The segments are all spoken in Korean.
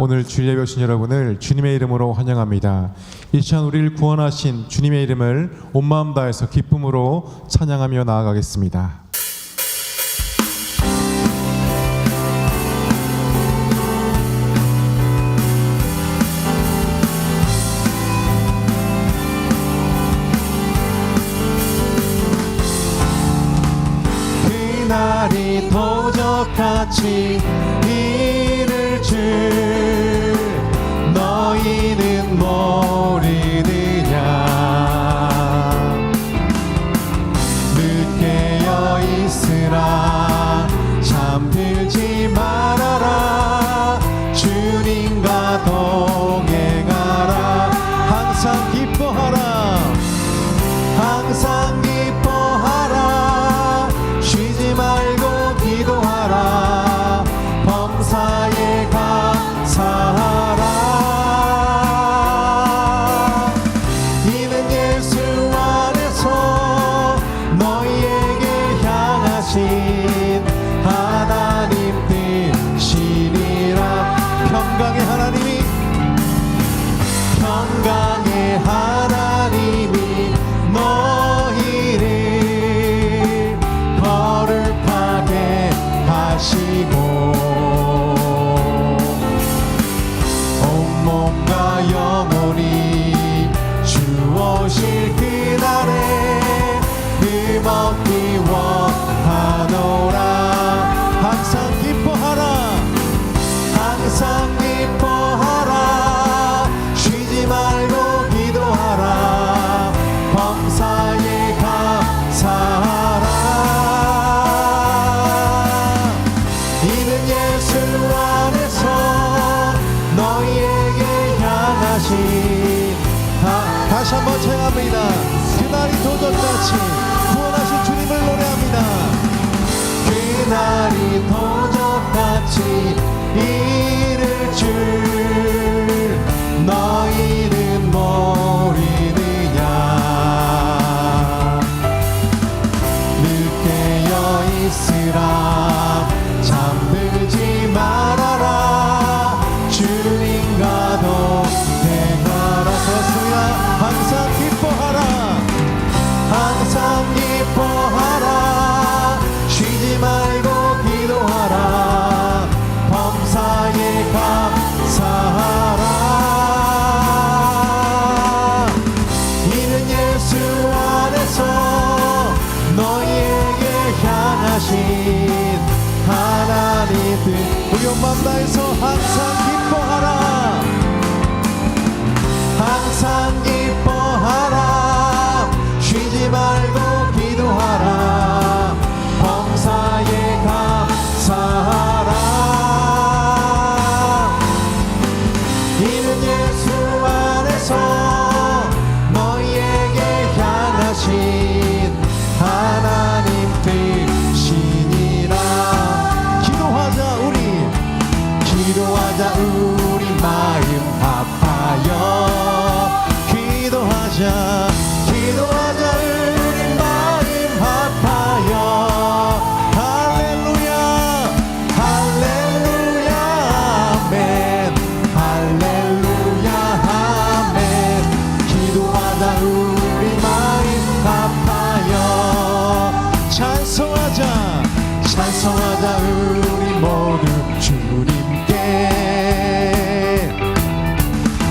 오늘 주일 예배 오신 여러분을 주님의 이름으로 환영합니다. 이 시간 우리를 구원하신 주님의 이름을 온 마음 다해서 기쁨으로 찬양하며 나아가겠습니다. 그날이 도적같이 이를 줄 너희는 모르느냐. 늦게 깨어 있으라 잠들지 말아라 주님과 동행하라. 항상 기뻐하라 항상 기뻐하라 쉬지 말고 기도하라 범사에 감사하라. 이는 예수 안에서 너희에게 향하신 하나님 뜻이니라. 평강의 하나님이 너희를 거룩하게 하시고 온몸과 영혼이 주오실 그날에 흠없기 원하노라. 항상 기뻐하라 항상 기뻐하라 쉬지 말고 기도하라 범사에 감사하라. 이는 예수 안에서 너희에게 향하신 다시 한번 찬양합니다. 그날이 도적같이 구원하신 주님을 노래합니다. 그날이 도적같이 이를 줄 너희는 모르느냐. 늦게 깨어 있으라 잠들지 말아라 주님과 동행하라. 그렇습니다. 항상 기뻐하라 항상 기뻐하라 쉬지 말고 기도하라 범사에 감사하라. 이는 예수 안에서 너희에게 향하신 하나님 뜻. 우리 온 마음 다해서 항상 기뻐하라 항상 기뻐하라 쉬지 말고 기도하라 범사에 감사하라. 이는 예수 안에서 너희에게 향하신 하나님 뜻이니라. 기도하자 우리 마음 합하여 기도하자 우리 마음 합하여 할렐루야 할렐루야 아멘 할렐루야 아멘. 기도하자 우리 마음 합하여 찬송하자 우리 모두 주님께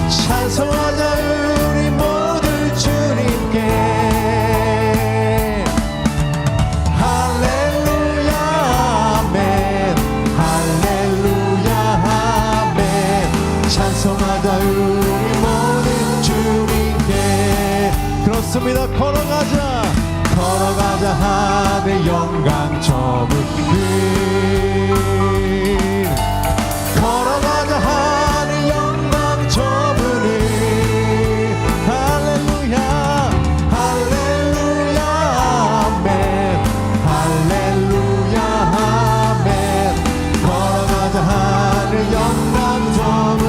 찬송하자 우리 모두 주님께 할렐루야 아멘 할렐루야 아멘. 찬송하자 우리 모두 주님께. 그렇습니다. 걸어가자 하늘 영광 저물 걸어가자 하늘 영광 저물을 할렐루야 할렐루야 아멘 할렐루야 아멘. 걸어가자 하늘 영광 저물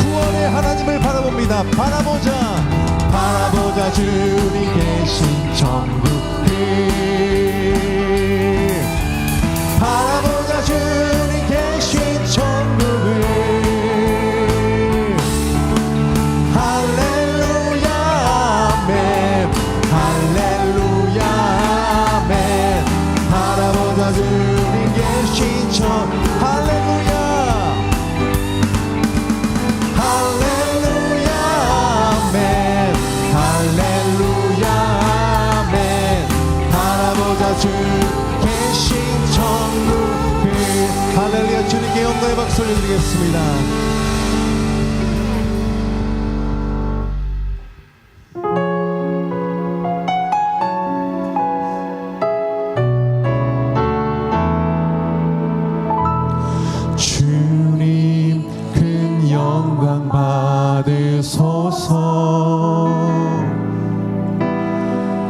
구원의 하나님을 바라봅니다. 바라보자 주님 계신 천국을 바라보자 주님 계신 천국을 박수 올려드리겠습니다. 주님 큰 영광 받으소서.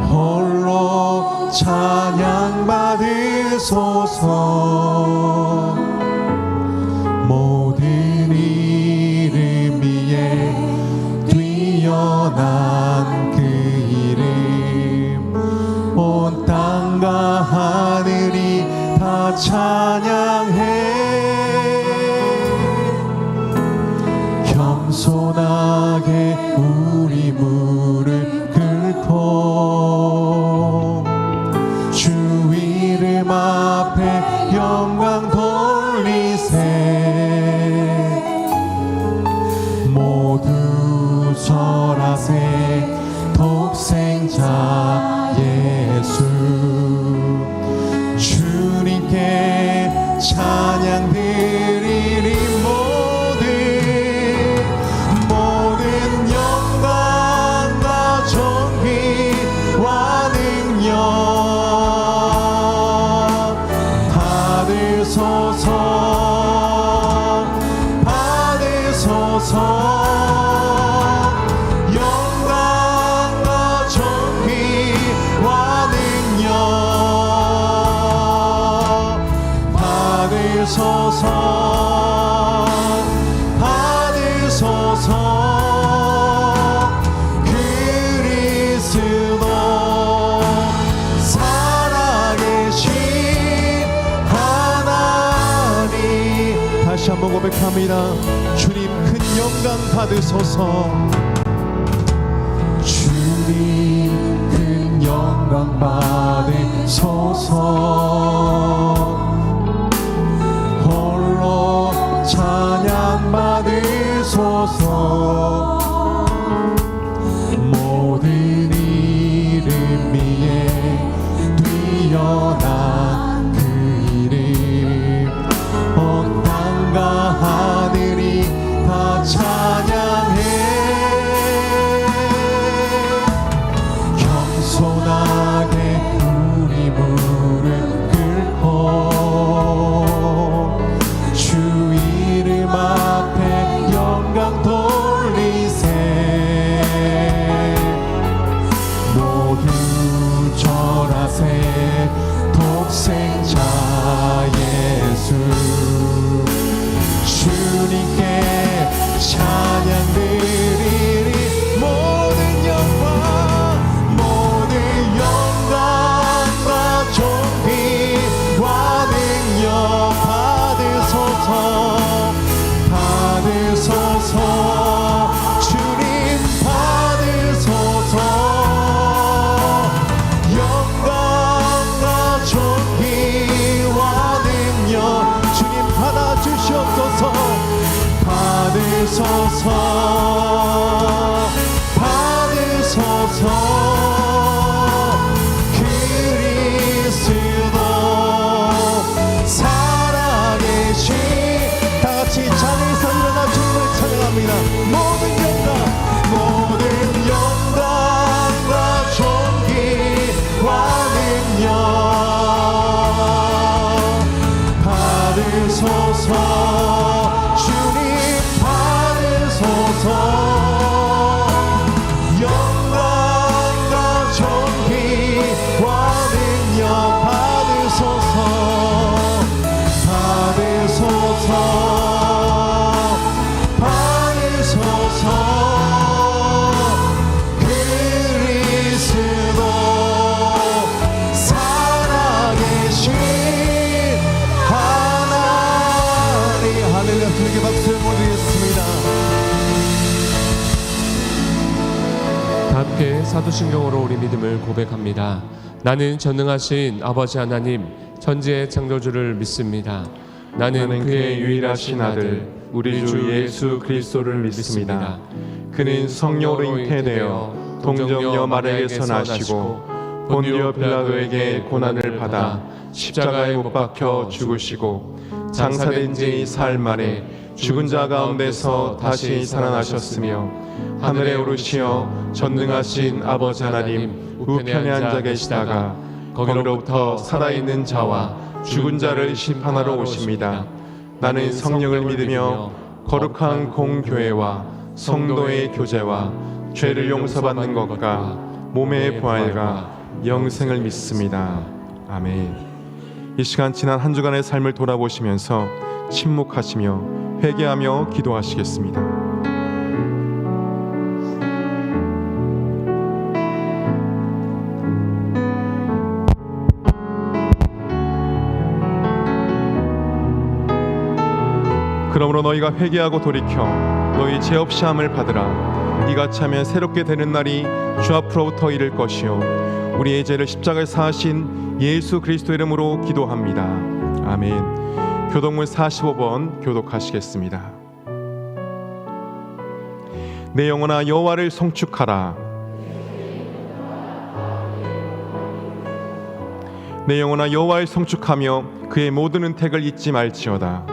홀로 찬양 받으소서. 모든 이름 위에 뛰어난 그 이름, 온 땅과 하늘이 다 찬양해. 겸손하게 우리 무릎 꿇고 주 이름 앞에 영광 돌리세. 모두 절하세. 독생자 예수 주님께 찬양 드리리. 모든 영광과 존귀와 능력 받으소서. 영광과 존귀와 능력 받으소서. 그리스도 살아계신 하나님. 다시 한번 고백합니다. 주님 큰 영광 받으소서. 주님 큰 영광 받으소서. 홀로 찬양 받으소서. 모든 이름 위에 뛰어난 그 이름, 온 땅과 하늘이 다 찬양해. 겸손하게 우리 무릎 꿇고 주 이름 앞에 영광 돌리세. 모두 절하세. 독생자 예수 주님께 찬양 드리리. 모든 영광과 존귀와 능력 받으소서. 주님 받으소서. 영광과 존귀와 능력 주님 받아주시옵소서. 받으소서. 그리스도 살아계신. 다같이 자리에서 일어나 주님을 찬양합니다. 모든 영광과 존귀와 능력 받으소서. 주님 받으소서. 영광과 존귀와 능력 받으소서. 그리스도 살아계신 하나님. 할렐루야. 그에게 박수 올리겠습니다. 함께 사도신경으로 우리 믿음을 고백합니다. 나는 전능하신 아버지 하나님 천지의 창조주를 믿습니다. 나는 그의 유일하신 아들 우리 주 예수 그리스도를 믿습니다. 그는 성령으로 잉태되어 동정녀 마리아에서 나시고 본디오 빌라도에게 고난을 받아 십자가에 못 박혀 죽으시고 장사된 지 사흘 만에 죽은 자 가운데서 다시 살아나셨으며 하늘에 오르시어 전능하신 아버지 하나님 우편에 앉아 계시다가 거기로부터 살아있는 자와 죽은 자를 심판하러 오십니다. 나는 성령을 믿으며 거룩한 공교회와 성도의 교제와 죄를 용서받는 것과 몸의 부활과 영생을 믿습니다. 아멘. 이 시간 지난 한 주간의 삶을 돌아보시면서 침묵하시며 회개하며 기도하시겠습니다. 그러므로 너희가 회개하고 돌이켜 너희 죄 없이 함을 받으라. 이같이 하면 새롭게 되는 날이 주 앞으로부터 이를 것이요 우리의 죄를 십자가에 사하신 예수 그리스도 이름으로 기도합니다. 아멘. 교독문 45번 교독하시겠습니다. 내 영혼아 여호와를 송축하라. 내 영혼아 여호와를 송축하며 그의 모든 은택을 잊지 말지어다.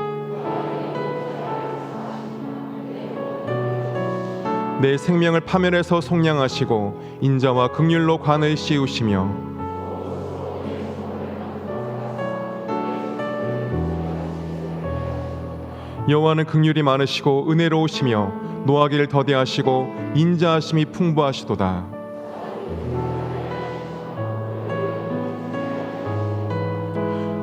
내 생명을 파멸해서 속량하시고 인자와 긍휼로 관을 씌우시며 여호와는 긍휼이 많으시고 은혜로우시며 노하기를 더디하시고 인자하심이 풍부하시도다.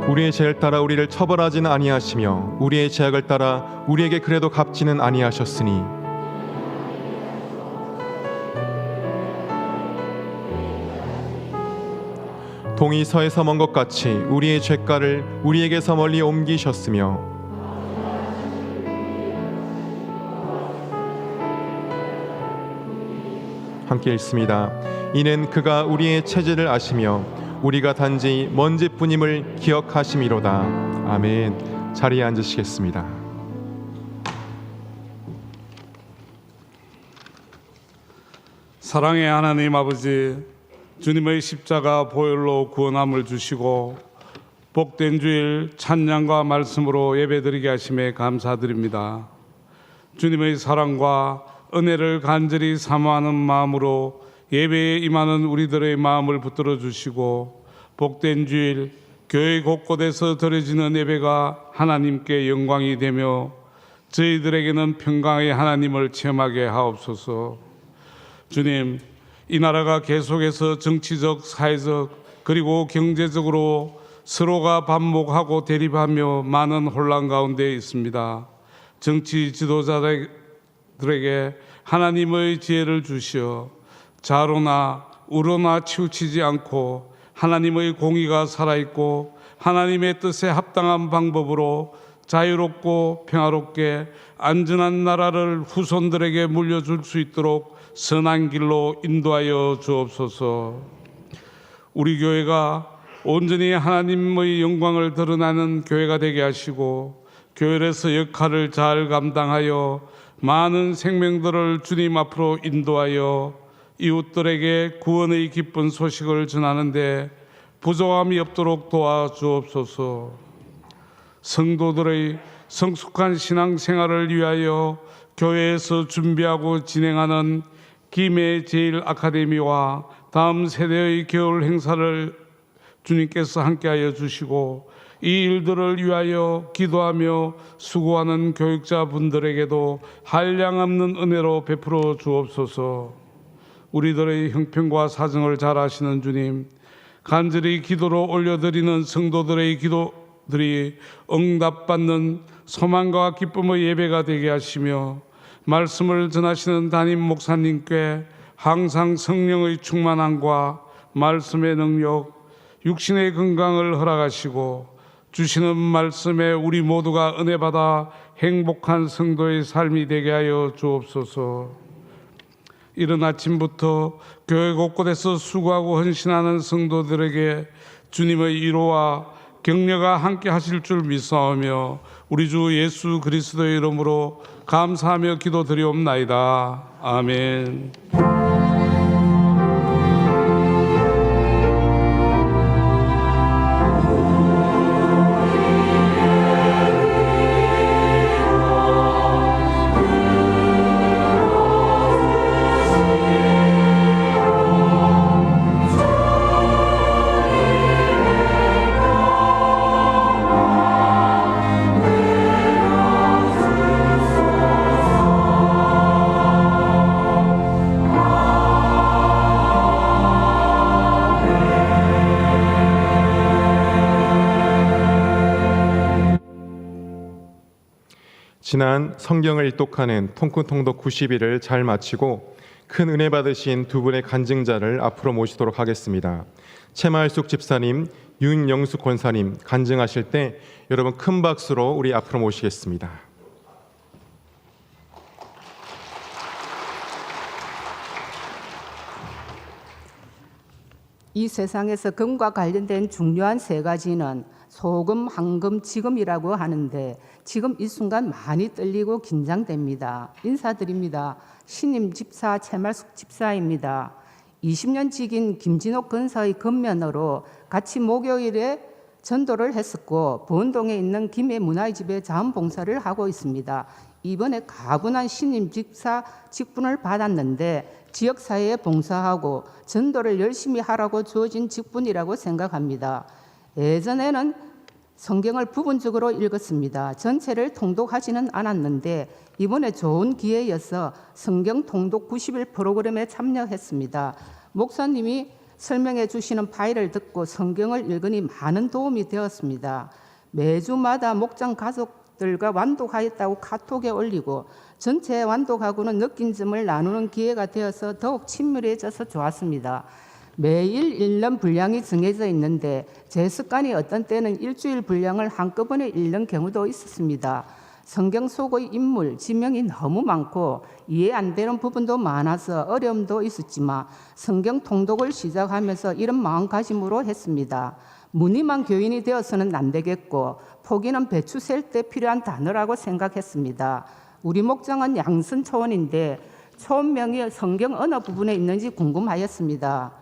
우리의 죄를 따라 우리를 처벌하지는 아니하시며 우리의 죄악을 따라 우리에게 그래도 갚지는 아니하셨으니 동이 서에서 먼 것 같이 우리의 죄가를 우리에게서 멀리 옮기셨으며 함께 읽습니다. 이는 그가 우리의 체질을 아시며 우리가 단지 먼지뿐임을 기억하심이로다. 아멘. 자리에 앉으시겠습니다. 사랑의 하나님 아버지, 주님의 십자가 보혈로 구원함을 주시고 복된 주일 찬양과 말씀으로 예배드리게 하심에 감사드립니다. 주님의 사랑과 은혜를 간절히 사모하는 마음으로 예배에 임하는 우리들의 마음을 붙들어 주시고 복된 주일 교회 곳곳에서 드려지는 예배가 하나님께 영광이 되며 저희들에게는 평강의 하나님을 체험하게 하옵소서. 주님, 이 나라가 계속해서 정치적, 사회적 그리고 경제적으로 서로가 반목하고 대립하며 많은 혼란 가운데 있습니다. 정치 지도자들에게 하나님의 지혜를 주시어 좌로나 우로나 치우치지 않고 하나님의 공의가 살아있고 하나님의 뜻에 합당한 방법으로 자유롭고 평화롭게 안전한 나라를 후손들에게 물려줄 수 있도록 선한 길로 인도하여 주옵소서. 우리 교회가 온전히 하나님의 영광을 드러나는 교회가 되게 하시고 교회에서 역할을 잘 감당하여 많은 생명들을 주님 앞으로 인도하여 이웃들에게 구원의 기쁜 소식을 전하는데 부족함이 없도록 도와주옵소서. 성도들의 성숙한 신앙생활을 위하여 교회에서 준비하고 진행하는 김해 제일 아카데미와 다음 세대의 겨울 행사를 주님께서 함께하여 주시고 이 일들을 위하여 기도하며 수고하는 교육자분들에게도 한량없는 은혜로 베풀어 주옵소서. 우리들의 형편과 사정을 잘 아시는 주님, 간절히 기도로 올려드리는 성도들의 기도들이 응답받는 소망과 기쁨의 예배가 되게 하시며 말씀을 전하시는 담임 목사님께 항상 성령의 충만함과 말씀의 능력, 육신의 건강을 허락하시고 주시는 말씀에 우리 모두가 은혜 받아 행복한 성도의 삶이 되게 하여 주옵소서. 이른 아침부터 교회 곳곳에서 수고하고 헌신하는 성도들에게 주님의 위로와 격려가 함께 하실 줄 믿사오며 우리 주 예수 그리스도의 이름으로 감사하며 기도드리옵나이다. 아멘. 지난 성경을 일독하는 통큰통독 90일을 잘 마치고 큰 은혜 받으신 두 분의 간증자를 앞으로 모시도록 하겠습니다. 최말숙 집사님, 윤영숙 권사님 간증하실 때 여러분 큰 박수로 우리 앞으로 모시겠습니다. 이 세상에서 금과 관련된 중요한 세 가지는 소금, 황금, 지금이라고 하는데 지금 이 순간 많이 떨리고 긴장됩니다. 인사드립니다. 신임 집사 최말숙 집사입니다. 20년 직인 김진옥 권사의 근면으로 같이 목요일에 전도를 했었고 보은동에 있는 김해 문화의 집에 자원봉사를 하고 있습니다. 이번에 가분한 신임 집사 직분을 받았는데 지역사회에 봉사하고 전도를 열심히 하라고 주어진 직분이라고 생각합니다. 예전에는 성경을 부분적으로 읽었습니다. 전체를 통독하지는 않았는데 이번에 좋은 기회여서 성경 통독 90일 프로그램에 참여했습니다. 목사님이 설명해 주시는 파일을 듣고 성경을 읽으니 많은 도움이 되었습니다. 매주마다 목장 가족들과 완독하였다고 카톡에 올리고 전체 완독하고는 느낀 점을 나누는 기회가 되어서 더욱 친밀해져서 좋았습니다. 매일 읽는 분량이 정해져 있는데 제 습관이 어떤 때는 일주일 분량을 한꺼번에 읽는 경우도 있었습니다. 성경 속의 인물, 지명이 너무 많고 이해 안 되는 부분도 많아서 어려움도 있었지만 성경 통독을 시작하면서 이런 마음가짐으로 했습니다. 무늬만 교인이 되어서는 안 되겠고 포기는 배추 셀 때 필요한 단어라고 생각했습니다. 우리 목장은 양선 초원인데 초원명이 성경 어느 부분에 있는지 궁금하였습니다.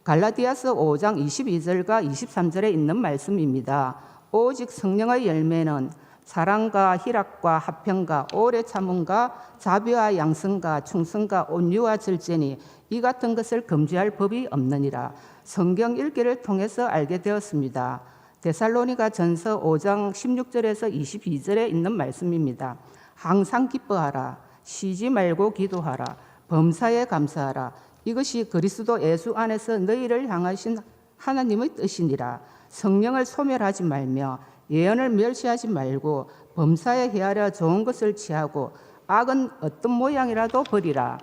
갈라디아서 5장 22절과 23절에 있는 말씀입니다. 오직 성령의 열매는 사랑과 희락과 화평과 오래 참음과 자비와 양성과 충성과 온유와 절제니 이 같은 것을 금지할 법이 없느니라. 성경 읽기를 통해서 알게 되었습니다. 데살로니가 전서 5장 16절에서 22절에 있는 말씀입니다. 항상 기뻐하라. 쉬지 말고 기도하라. 범사에 감사하라. 이것이 그리스도 예수 안에서 너희를 향하신 하나님의 뜻이니라. 성령을 소멸하지 말며 예언을 멸시하지 말고 범사에 헤아려 좋은 것을 취하고 악은 어떤 모양이라도 버리라.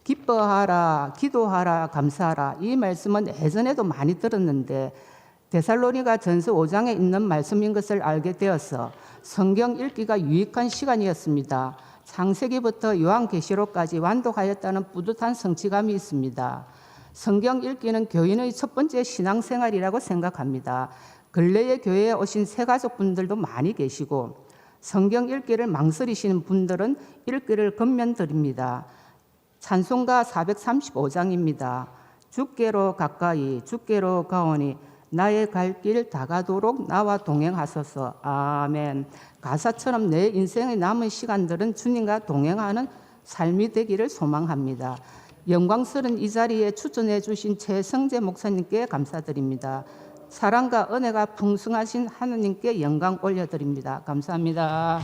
기뻐하라, 기도하라, 감사하라. 이 말씀은 예전에도 많이 들었는데 데살로니가 전서 5장에 있는 말씀인 것을 알게 되어서 성경 읽기가 유익한 시간이었습니다. 창세기부터 요한계시록까지 완독하였다는 뿌듯한 성취감이 있습니다. 성경 읽기는 교인의 첫 번째 신앙생활이라고 생각합니다. 근래에 교회에 오신 새가족분들도 많이 계시고 성경 읽기를 망설이시는 분들은 읽기를 권면드립니다. 찬송가 435장입니다. 주께로 가까이 주께로 가오니 나의 갈 길 다가도록 나와 동행하소서. 아멘. 가사처럼 내 인생의 남은 시간들은 주님과 동행하는 삶이 되기를 소망합니다. 영광스러운 이 자리에 추천해 주신 최성재 목사님께 감사드립니다. 사랑과 은혜가 풍성하신 하느님께 영광 올려드립니다. 감사합니다.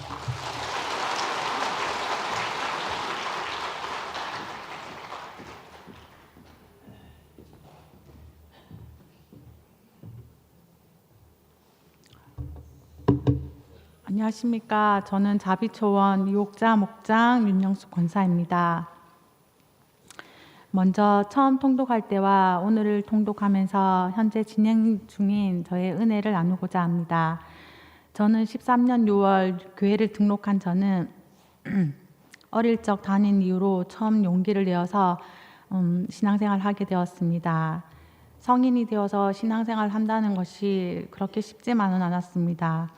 안녕하십니까. 저는 자비초원 이옥자 목장 윤영숙 권사입니다. 먼저 처음 통독할 때와 오늘을 통독하면서 현재 진행 중인 저의 은혜를 나누고자 합니다. 저는 13년 6월 교회를 등록한 저는 어릴 적 다닌 이유로 처음 용기를 내어서 신앙생활을 하게 되었습니다. 성인이 되어서 신앙생활을 한다는 것이 그렇게 쉽지만은 않았습니다.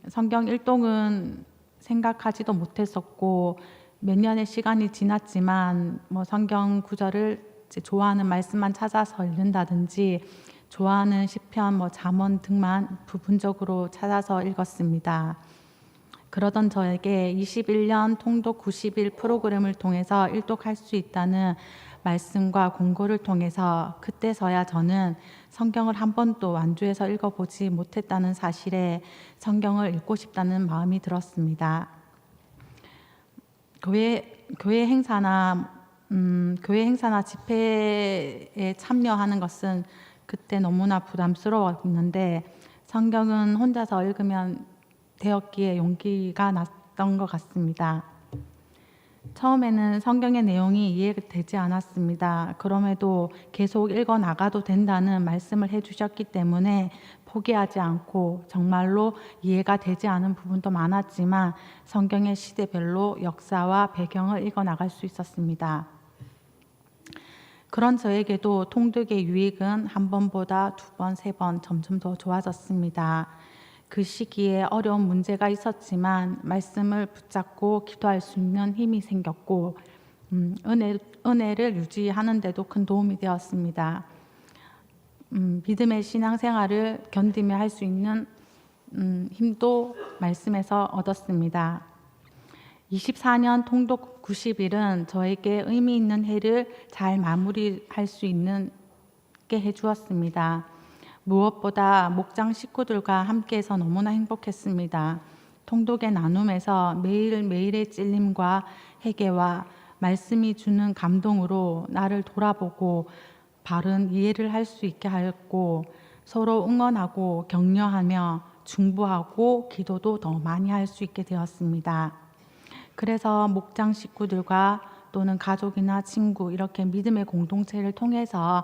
성경 일독은 생각하지도 못했었고 몇 년의 시간이 지났지만 성경 구절을 좋아하는 말씀만 찾아서 읽는다든지 좋아하는 시편, 잠언 등만 부분적으로 찾아서 읽었습니다. 그러던 저에게 21년 통독 90일 프로그램을 통해서 일독할 수 있다는 말씀과 공고를 통해서 그때서야 저는 성경을 한 번도 완주해서 읽어보지 못했다는 사실에 성경을 읽고 싶다는 마음이 들었습니다. 교회 행사나 집회에 참여하는 것은 그때 너무나 부담스러웠는데 성경은 혼자서 읽으면 되었기에 용기가 않았던 것 같습니다. 처음에는 성경의 내용이 이해가 되지 않았습니다. 그럼에도 계속 읽어 나가도 된다는 말씀을 해주셨기 때문에 포기하지 않고 정말로 이해가 되지 않은 부분도 많았지만 성경의 시대별로 역사와 배경을 읽어 나갈 수 있었습니다. 그런 저에게도 통독의 유익은 한 번보다 두 번, 세 번 점점 더 좋아졌습니다. 그 시기에 어려운 문제가 있었지만 말씀을 붙잡고 기도할 수 있는 힘이 생겼고 은혜를 유지하는 데도 큰 도움이 되었습니다. 믿음의 신앙생활을 견디며 할 수 있는 힘도 말씀에서 얻었습니다. 24년 통독 90일은 저에게 의미 있는 해를 잘 마무리할 수 있게 해주었습니다. 무엇보다 목장 식구들과 함께해서 너무나 행복했습니다. 통독의 나눔에서 매일매일의 찔림과 회개와 말씀이 주는 감동으로 나를 돌아보고 바른 이해를 할 수 있게 하였고 서로 응원하고 격려하며 중보하고 기도도 더 많이 할 수 있게 되었습니다. 그래서 목장 식구들과 또는 가족이나 친구 이렇게 믿음의 공동체를 통해서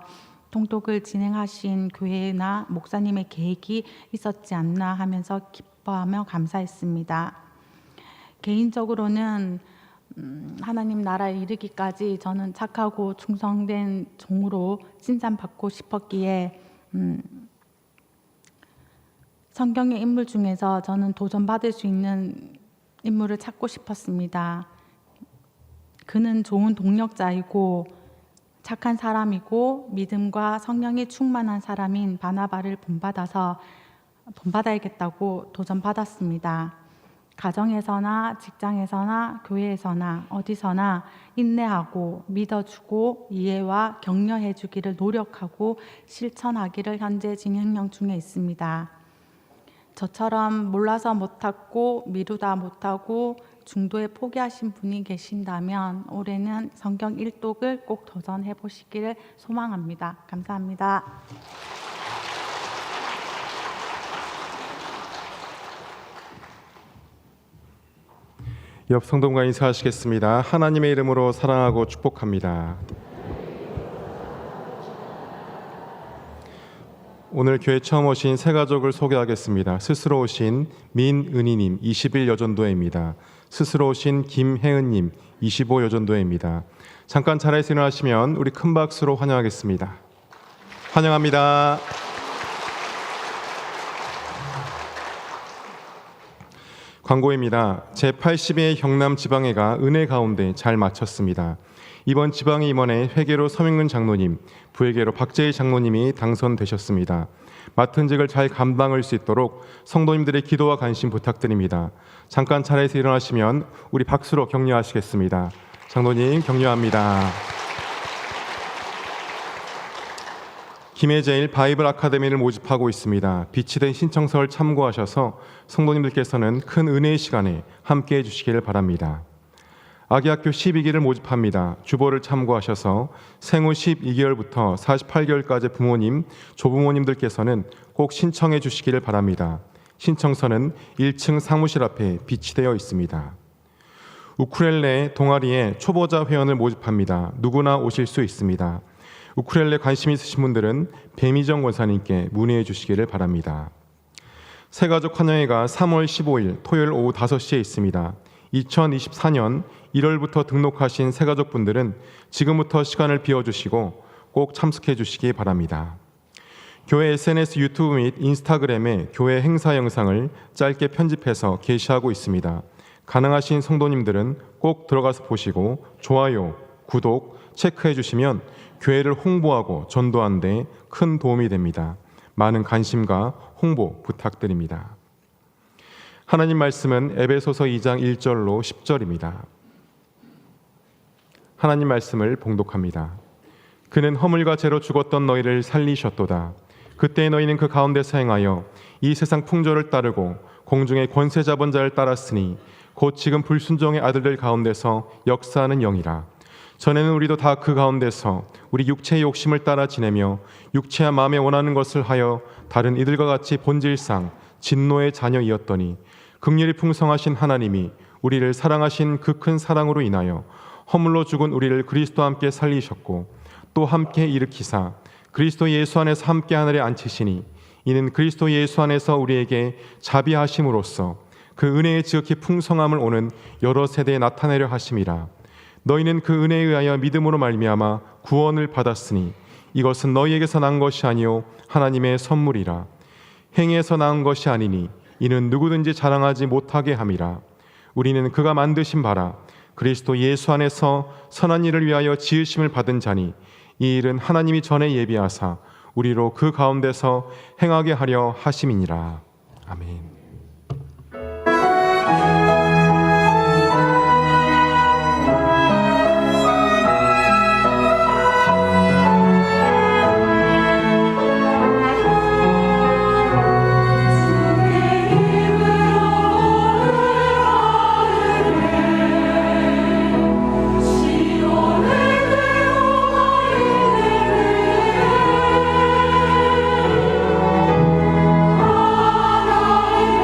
통독을 진행하신 교회나 목사님의 계획이 있었지 않나 하면서 기뻐하며 감사했습니다. 개인적으로는 하나님 나라에 이르기까지 저는 착하고 충성된 종으로 칭찬받고 싶었기에 성경의 인물 중에서 저는 도전받을 수 있는 인물을 찾고 싶었습니다. 그는 좋은 동력자이고 착한 사람이고 믿음과 성령이 충만한 사람인 바나바를 본받아야겠다고 도전받았습니다. 가정에서나 직장에서나 교회에서나 어디서나 인내하고 믿어주고 이해와 격려해주기를 노력하고 실천하기를 현재 진행형 중에 있습니다. 저처럼 몰라서 못하고 미루다 못하고 중도에 포기하신 분이 계신다면 올해는 성경 1독을 꼭 도전해 보시기를 소망합니다. 감사합니다. 옆 성도님과 인사하시겠습니다. 하나님의 이름으로 사랑하고 축복합니다. 오늘 교회 처음 오신 새 가족을 소개하겠습니다. 스스로 오신 민은희님 20일 여전도회입니다. 스스로 오신 김혜은님 25 여전도회입니다. 잠깐 자리에서 일어나시면 우리 큰 박수로 환영하겠습니다. 환영합니다. 광고입니다. 제82회 경남지방회가 은혜 가운데 잘 마쳤습니다. 이번 지방회 임원에 회계로 서명근 장로님, 부회계로 박재희 장로님이 당선되셨습니다. 맡은 직을 잘 감당할 수 있도록 성도님들의 기도와 관심 부탁드립니다. 잠깐 자리에서 일어나시면 우리 박수로 격려하시겠습니다. 장로님 격려합니다. 김해제일 바이블 아카데미를 모집하고 있습니다. 빛이 된 신청서를 참고하셔서 성도님들께서는 큰 은혜의 시간에 함께해 주시기를 바랍니다. 아기학교 12기를 모집합니다. 주보를 참고하셔서 생후 12개월부터 48개월까지 부모님, 조부모님들께서는 꼭 신청해 주시기를 바랍니다. 신청서는 1층 사무실 앞에 비치되어 있습니다. 우쿨렐레 동아리에 초보자 회원을 모집합니다. 누구나 오실 수 있습니다. 우쿨렐레 관심 있으신 분들은 배미정 권사님께 문의해 주시기를 바랍니다. 새가족 환영회가 3월 15일 토요일 오후 5시에 있습니다. 2024년 1월부터 등록하신 새가족분들은 지금부터 시간을 비워주시고 꼭 참석해 주시기 바랍니다. 교회 SNS 유튜브 및 인스타그램에 교회 행사 영상을 짧게 편집해서 게시하고 있습니다. 가능하신 성도님들은 꼭 들어가서 보시고 좋아요, 구독, 체크해 주시면 교회를 홍보하고 전도하는 데 큰 도움이 됩니다. 많은 관심과 홍보 부탁드립니다. 하나님 말씀은 에베소서 2장 1절로 10절입니다. 하나님 말씀을 봉독합니다. 그는 허물과 죄로 죽었던 너희를 살리셨도다. 그때 너희는 그 가운데서 행하여 이 세상 풍조를 따르고 공중의 권세 잡은 자를 따랐으니 곧 지금 불순종의 아들들 가운데서 역사하는 영이라. 전에는 우리도 다 그 가운데서 우리 육체의 욕심을 따라 지내며 육체와 마음에 원하는 것을 하여 다른 이들과 같이 본질상 진노의 자녀이었더니 긍휼이 풍성하신 하나님이 우리를 사랑하신 그 큰 사랑으로 인하여 허물로 죽은 우리를 그리스도와 함께 살리셨고 또 함께 일으키사 그리스도 예수 안에서 함께 하늘에 앉히시니 이는 그리스도 예수 안에서 우리에게 자비하심으로써 그 은혜의 지극히 풍성함을 오는 여러 세대에 나타내려 하심이라. 너희는 그 은혜에 의하여 믿음으로 말미암아 구원을 받았으니 이것은 너희에게서 난 것이 아니요 하나님의 선물이라. 행위에서 나은 것이 아니니 이는 누구든지 자랑하지 못하게 함이라. 우리는 그가 만드신 바라 그리스도 예수 안에서 선한 일을 위하여 지으심을 받은 자니 이 일은 하나님이 전에 예비하사 우리로 그 가운데서 행하게 하려 하심이니라. 아멘. 하나님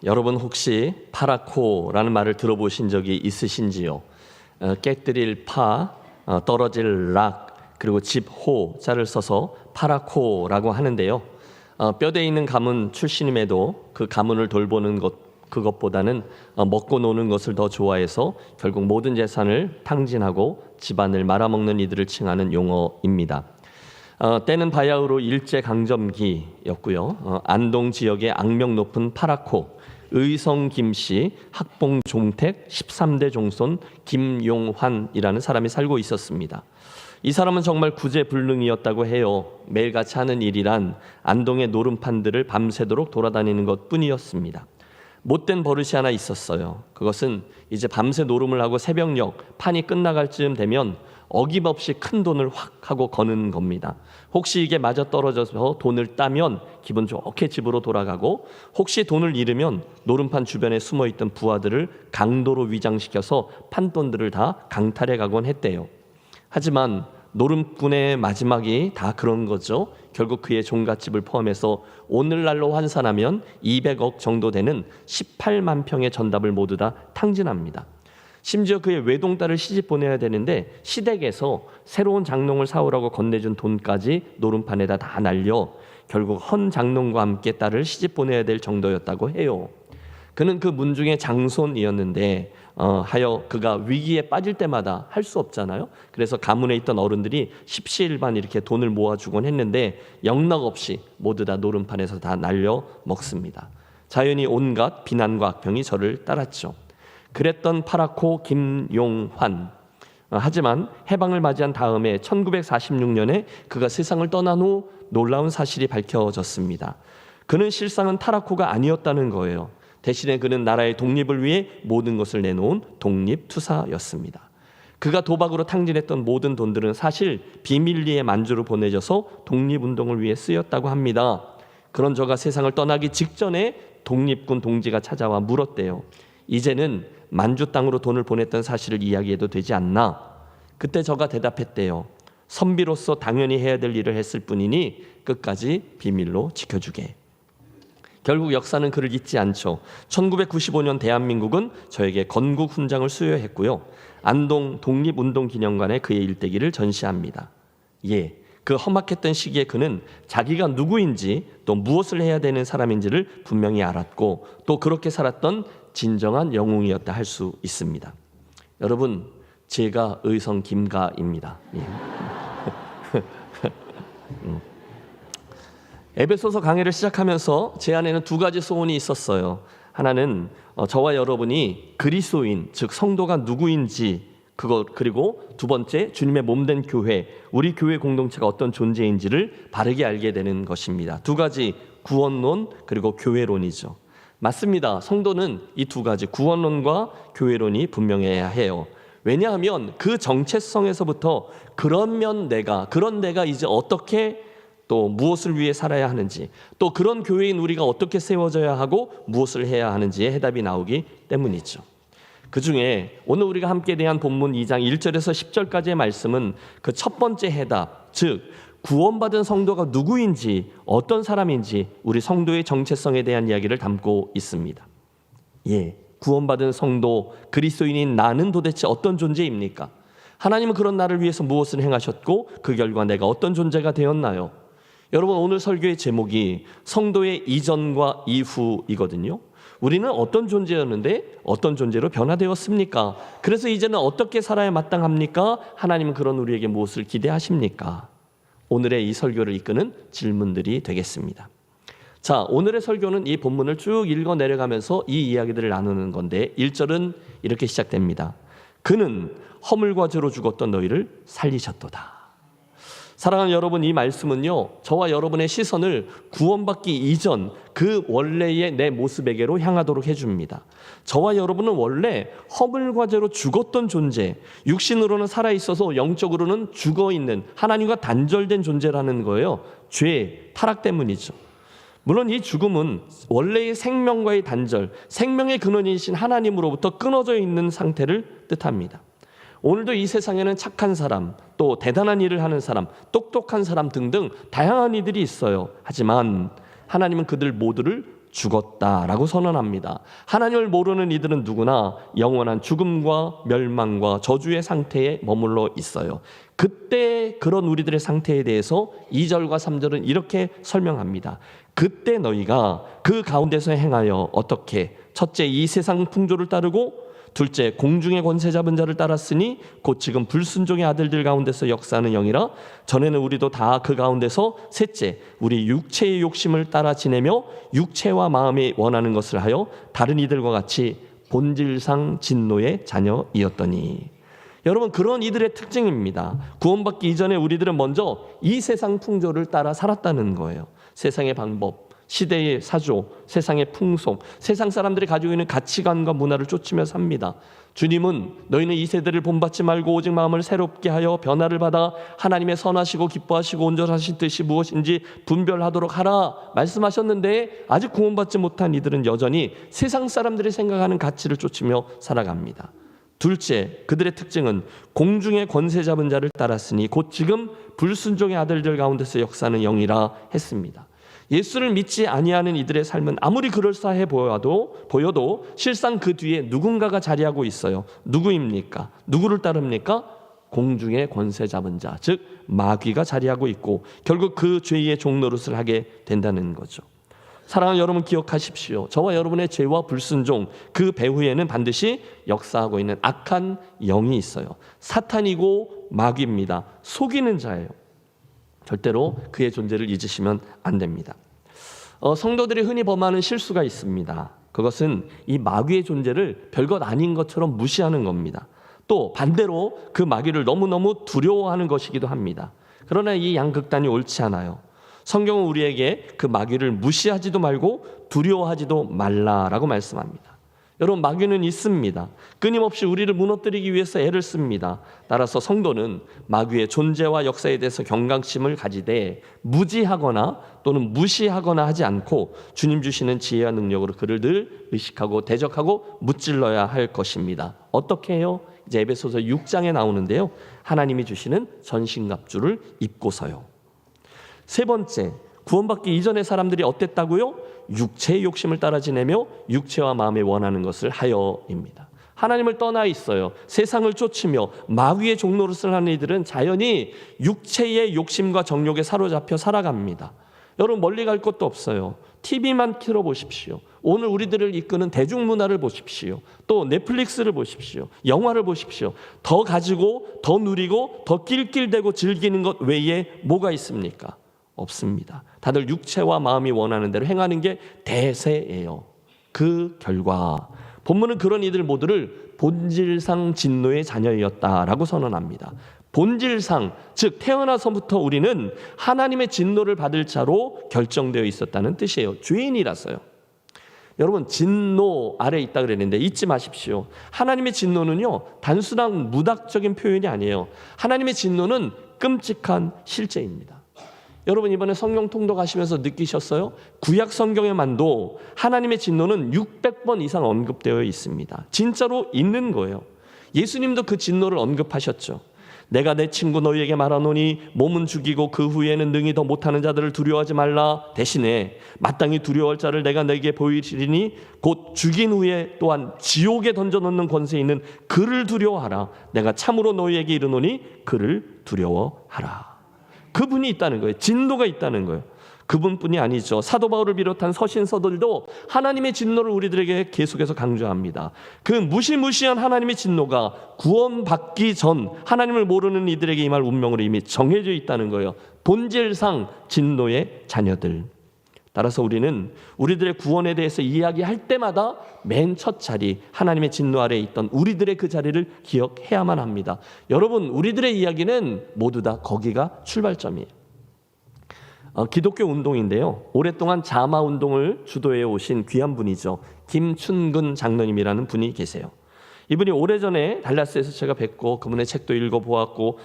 여러분 혹시 파라코라는 말을 들어보신 적이 있으신지요? 깨뜨릴 파, 떨어질 락, 그리고 집호 자를 써서 파라코라고 하는데요. 뼈대 있는 가문 출신임에도 그 가문을 돌보는 그것보다는 먹고 노는 것을 더 좋아해서 결국 모든 재산을 탕진하고 집안을 말아먹는 이들을 칭하는 용어입니다. 때는 바야흐로 일제강점기였고요. 안동 지역의 악명 높은 파라코, 의성 김씨, 학봉 종택, 13대 종손 김용환이라는 사람이 살고 있었습니다. 이 사람은 정말 구제불능이었다고 해요. 매일같이 하는 일이란 안동의 노름판들을 밤새도록 돌아다니는 것뿐이었습니다. 못된 버릇이 하나 있었어요. 그것은 이제 밤새 노름을 하고 새벽녘 판이 끝나갈 즈음 되면 어김없이 큰 돈을 확 하고 거는 겁니다. 혹시 이게 맞아떨어져서 돈을 따면 기분 좋게 집으로 돌아가고, 혹시 돈을 잃으면 노름판 주변에 숨어있던 부하들을 강도로 위장시켜서 판돈들을 다 강탈해 가곤 했대요. 하지만 노름꾼의 마지막이 다 그런 거죠. 결국 그의 종갓집을 포함해서 오늘날로 환산하면 200억 정도 되는 18만 평의 전답을 모두 다 탕진합니다. 심지어 그의 외동딸을 시집 보내야 되는데 시댁에서 새로운 장롱을 사오라고 건네준 돈까지 노름판에다 다 날려 결국 헌 장롱과 함께 딸을 시집 보내야 될 정도였다고 해요. 그는 그 문중의 장손이었는데 하여 그가 위기에 빠질 때마다 할 수 없잖아요. 그래서 가문에 있던 어른들이 십시일반 이렇게 돈을 모아주곤 했는데 영락없이 모두 다 노름판에서 다 날려 먹습니다. 자연히 온갖 비난과 악평이 저를 따랐죠. 그랬던 파라코 김용환. 하지만 해방을 맞이한 다음에 1946년에 그가 세상을 떠난 후 놀라운 사실이 밝혀졌습니다. 그는 실상은 파라코가 아니었다는 거예요. 대신에 그는 나라의 독립을 위해 모든 것을 내놓은 독립투사였습니다. 그가 도박으로 탕진했던 모든 돈들은 사실 비밀리에 만주로 보내져서 독립운동을 위해 쓰였다고 합니다. 그런 저가 세상을 떠나기 직전에 독립군 동지가 찾아와 물었대요. 이제는 만주 땅으로 돈을 보냈던 사실을 이야기해도 되지 않나? 그때 저가 대답했대요. 선비로서 당연히 해야 될 일을 했을 뿐이니 끝까지 비밀로 지켜주게. 결국 역사는 그를 잊지 않죠. 1995년 대한민국은 저에게 건국 훈장을 수여했고요. 안동 독립운동기념관에 그의 일대기를 전시합니다. 그 험악했던 시기에 그는 자기가 누구인지 또 무엇을 해야 되는 사람인지를 분명히 알았고 또 그렇게 살았던 진정한 영웅이었다 할 수 있습니다. 여러분, 제가 의성 김가입니다. 에베소서 강해를 시작하면서 제 안에는 두 가지 소원이 있었어요. 하나는 저와 여러분이 그리스도인, 즉 성도가 누구인지 그리고 두 번째 주님의 몸된 교회, 우리 교회 공동체가 어떤 존재인지를 바르게 알게 되는 것입니다. 두 가지, 구원론 그리고 교회론이죠. 맞습니다. 성도는 이 두 가지, 구원론과 교회론이 분명해야 해요. 왜냐하면 그 정체성에서부터 그런 내가 이제 어떻게 또 무엇을 위해 살아야 하는지, 또 그런 교회인 우리가 어떻게 세워져야 하고 무엇을 해야 하는지의 해답이 나오기 때문이죠. 그중에 오늘 우리가 함께 대한 본문 2장 1절에서 10절까지의 말씀은 그 첫 번째 해답, 즉 구원받은 성도가 누구인지 어떤 사람인지 우리 성도의 정체성에 대한 이야기를 담고 있습니다. 구원받은 성도, 그리스도인인 나는 도대체 어떤 존재입니까? 하나님은 그런 나를 위해서 무엇을 행하셨고 그 결과 내가 어떤 존재가 되었나요? 여러분, 오늘 설교의 제목이 성도의 이전과 이후이거든요. 우리는 어떤 존재였는데 어떤 존재로 변화되었습니까? 그래서 이제는 어떻게 살아야 마땅합니까? 하나님은 그런 우리에게 무엇을 기대하십니까? 오늘의 이 설교를 이끄는 질문들이 되겠습니다. 자, 오늘의 설교는 이 본문을 쭉 읽어 내려가면서 이 이야기들을 나누는 건데 1절은 이렇게 시작됩니다. 그는 허물과 죄로 죽었던 너희를 살리셨도다. 사랑하는 여러분, 이 말씀은요, 저와 여러분의 시선을 구원받기 이전 그 원래의 내 모습에게로 향하도록 해줍니다. 저와 여러분은 원래 허물과 죄로 죽었던 존재, 육신으로는 살아있어서 영적으로는 죽어있는 하나님과 단절된 존재라는 거예요. 죄, 타락 때문이죠. 물론 이 죽음은 원래의 생명과의 단절, 생명의 근원이신 하나님으로부터 끊어져 있는 상태를 뜻합니다. 오늘도 이 세상에는 착한 사람, 또 대단한 일을 하는 사람, 똑똑한 사람 등등 다양한 이들이 있어요. 하지만 하나님은 그들 모두를 죽었다라고 선언합니다. 하나님을 모르는 이들은 누구나 영원한 죽음과 멸망과 저주의 상태에 머물러 있어요. 그때 그런 우리들의 상태에 대해서 2절과 3절은 이렇게 설명합니다. 그때 너희가 그 가운데서 행하여 어떻게? 첫째, 이 세상 풍조를 따르고, 둘째, 공중의 권세 잡은 자를 따랐으니 곧 지금 불순종의 아들들 가운데서 역사하는 영이라. 전에는 우리도 다 그 가운데서. 셋째, 우리 육체의 욕심을 따라 지내며 육체와 마음이 원하는 것을 하여 다른 이들과 같이 본질상 진노의 자녀이었더니. 여러분, 그런 이들의 특징입니다. 구원받기 이전에 우리들은 먼저 이 세상 풍조를 따라 살았다는 거예요. 세상의 방법, 시대의 사조, 세상의 풍속, 세상 사람들이 가지고 있는 가치관과 문화를 쫓으며 삽니다. 주님은 너희는 이 세대를 본받지 말고 오직 마음을 새롭게 하여 변화를 받아 하나님의 선하시고 기뻐하시고 온전하신 뜻이 무엇인지 분별하도록 하라 말씀하셨는데, 아직 구원받지 못한 이들은 여전히 세상 사람들이 생각하는 가치를 쫓으며 살아갑니다. 둘째, 그들의 특징은 공중의 권세 잡은 자를 따랐으니 곧 지금 불순종의 아들들 가운데서 역사하는 영이라 했습니다. 예수를 믿지 아니하는 이들의 삶은 아무리 그럴싸해 보여도 실상 그 뒤에 누군가가 자리하고 있어요. 누구입니까? 누구를 따릅니까? 공중의 권세 잡은 자, 즉 마귀가 자리하고 있고 결국 그 죄의 종노릇을 하게 된다는 거죠. 사랑하는 여러분, 기억하십시오. 저와 여러분의 죄와 불순종, 그 배후에는 반드시 역사하고 있는 악한 영이 있어요. 사탄이고 마귀입니다. 속이는 자예요. 절대로 그의 존재를 잊으시면 안 됩니다. 성도들이 흔히 범하는 실수가 있습니다. 그것은 이 마귀의 존재를 별것 아닌 것처럼 무시하는 겁니다. 또 반대로 그 마귀를 너무너무 두려워하는 것이기도 합니다. 그러나 이 양극단이 옳지 않아요. 성경은 우리에게 그 마귀를 무시하지도 말고 두려워하지도 말라라고 말씀합니다. 여러분, 마귀는 있습니다. 끊임없이 우리를 무너뜨리기 위해서 애를 씁니다. 따라서 성도는 마귀의 존재와 역사에 대해서 경각심을 가지되 무지하거나 또는 무시하거나 하지 않고 주님 주시는 지혜와 능력으로 그를 늘 의식하고 대적하고 무찔러야 할 것입니다. 어떻게 해요? 이제 에베소서 6장에 나오는데요. 하나님이 주시는 전신갑주를 입고서요. 세 번째, 구원받기 이전의 사람들이 어땠다고요? 육체의 욕심을 따라 지내며 육체와 마음에 원하는 것을 하여입니다. 하나님을 떠나 있어요. 세상을 쫓으며 마귀의 종노릇을 하는 이들은 자연히 육체의 욕심과 정욕에 사로잡혀 살아갑니다. 여러분, 멀리 갈 것도 없어요. TV만 틀어보십시오. 오늘 우리들을 이끄는 대중문화를 보십시오. 또 넷플릭스를 보십시오. 영화를 보십시오. 더 가지고 더 누리고 더 낄낄대고 즐기는 것 외에 뭐가 있습니까? 없습니다. 다들 육체와 마음이 원하는 대로 행하는 게 대세예요. 그 결과 본문은 그런 이들 모두를 본질상 진노의 자녀였다라고 선언합니다. 본질상, 즉 태어나서부터 우리는 하나님의 진노를 받을 자로 결정되어 있었다는 뜻이에요. 죄인이라서요. 여러분, 진노 아래 있다 그랬는데 잊지 마십시오. 하나님의 진노는요, 단순한 무닥적인 표현이 아니에요. 하나님의 진노는 끔찍한 실제입니다. 여러분, 이번에 성경 통독하시면서 느끼셨어요? 구약 성경에만도 하나님의 진노는 600번 이상 언급되어 있습니다. 진짜로 있는 거예요. 예수님도 그 진노를 언급하셨죠. 내가 내 친구 너희에게 말하노니 몸은 죽이고 그 후에는 능히 더 못하는 자들을 두려워하지 말라. 대신에 마땅히 두려워할 자를 내가 너희에게 보이리니 곧 죽인 후에 또한 지옥에 던져놓는 권세 있는 그를 두려워하라. 내가 참으로 너희에게 이르노니 그를 두려워하라. 그분이 있다는 거예요. 진노가 있다는 거예요. 그분뿐이 아니죠. 사도 바울을 비롯한 서신서들도 하나님의 진노를 우리들에게 계속해서 강조합니다. 그 무시무시한 하나님의 진노가 구원받기 전 하나님을 모르는 이들에게 임할 운명으로 이미 정해져 있다는 거예요. 본질상 진노의 자녀들. 따라서 우리는 우리들의 구원에 대해서 이야기할 때마다 맨 첫 자리, 하나님의 진노 아래에 있던 우리들의 그 자리를 기억해야만 합니다. 여러분, 우리들의 이야기는 모두 다 거기가 출발점이에요. 기독교 운동인데요. 오랫동안 자마 운동을 주도해 오신 귀한 분이죠. 김춘근 장로님이라는 분이 계세요. 이분이 오래전에 달라스에서 제가 뵙고 그분의 책도 읽어보았고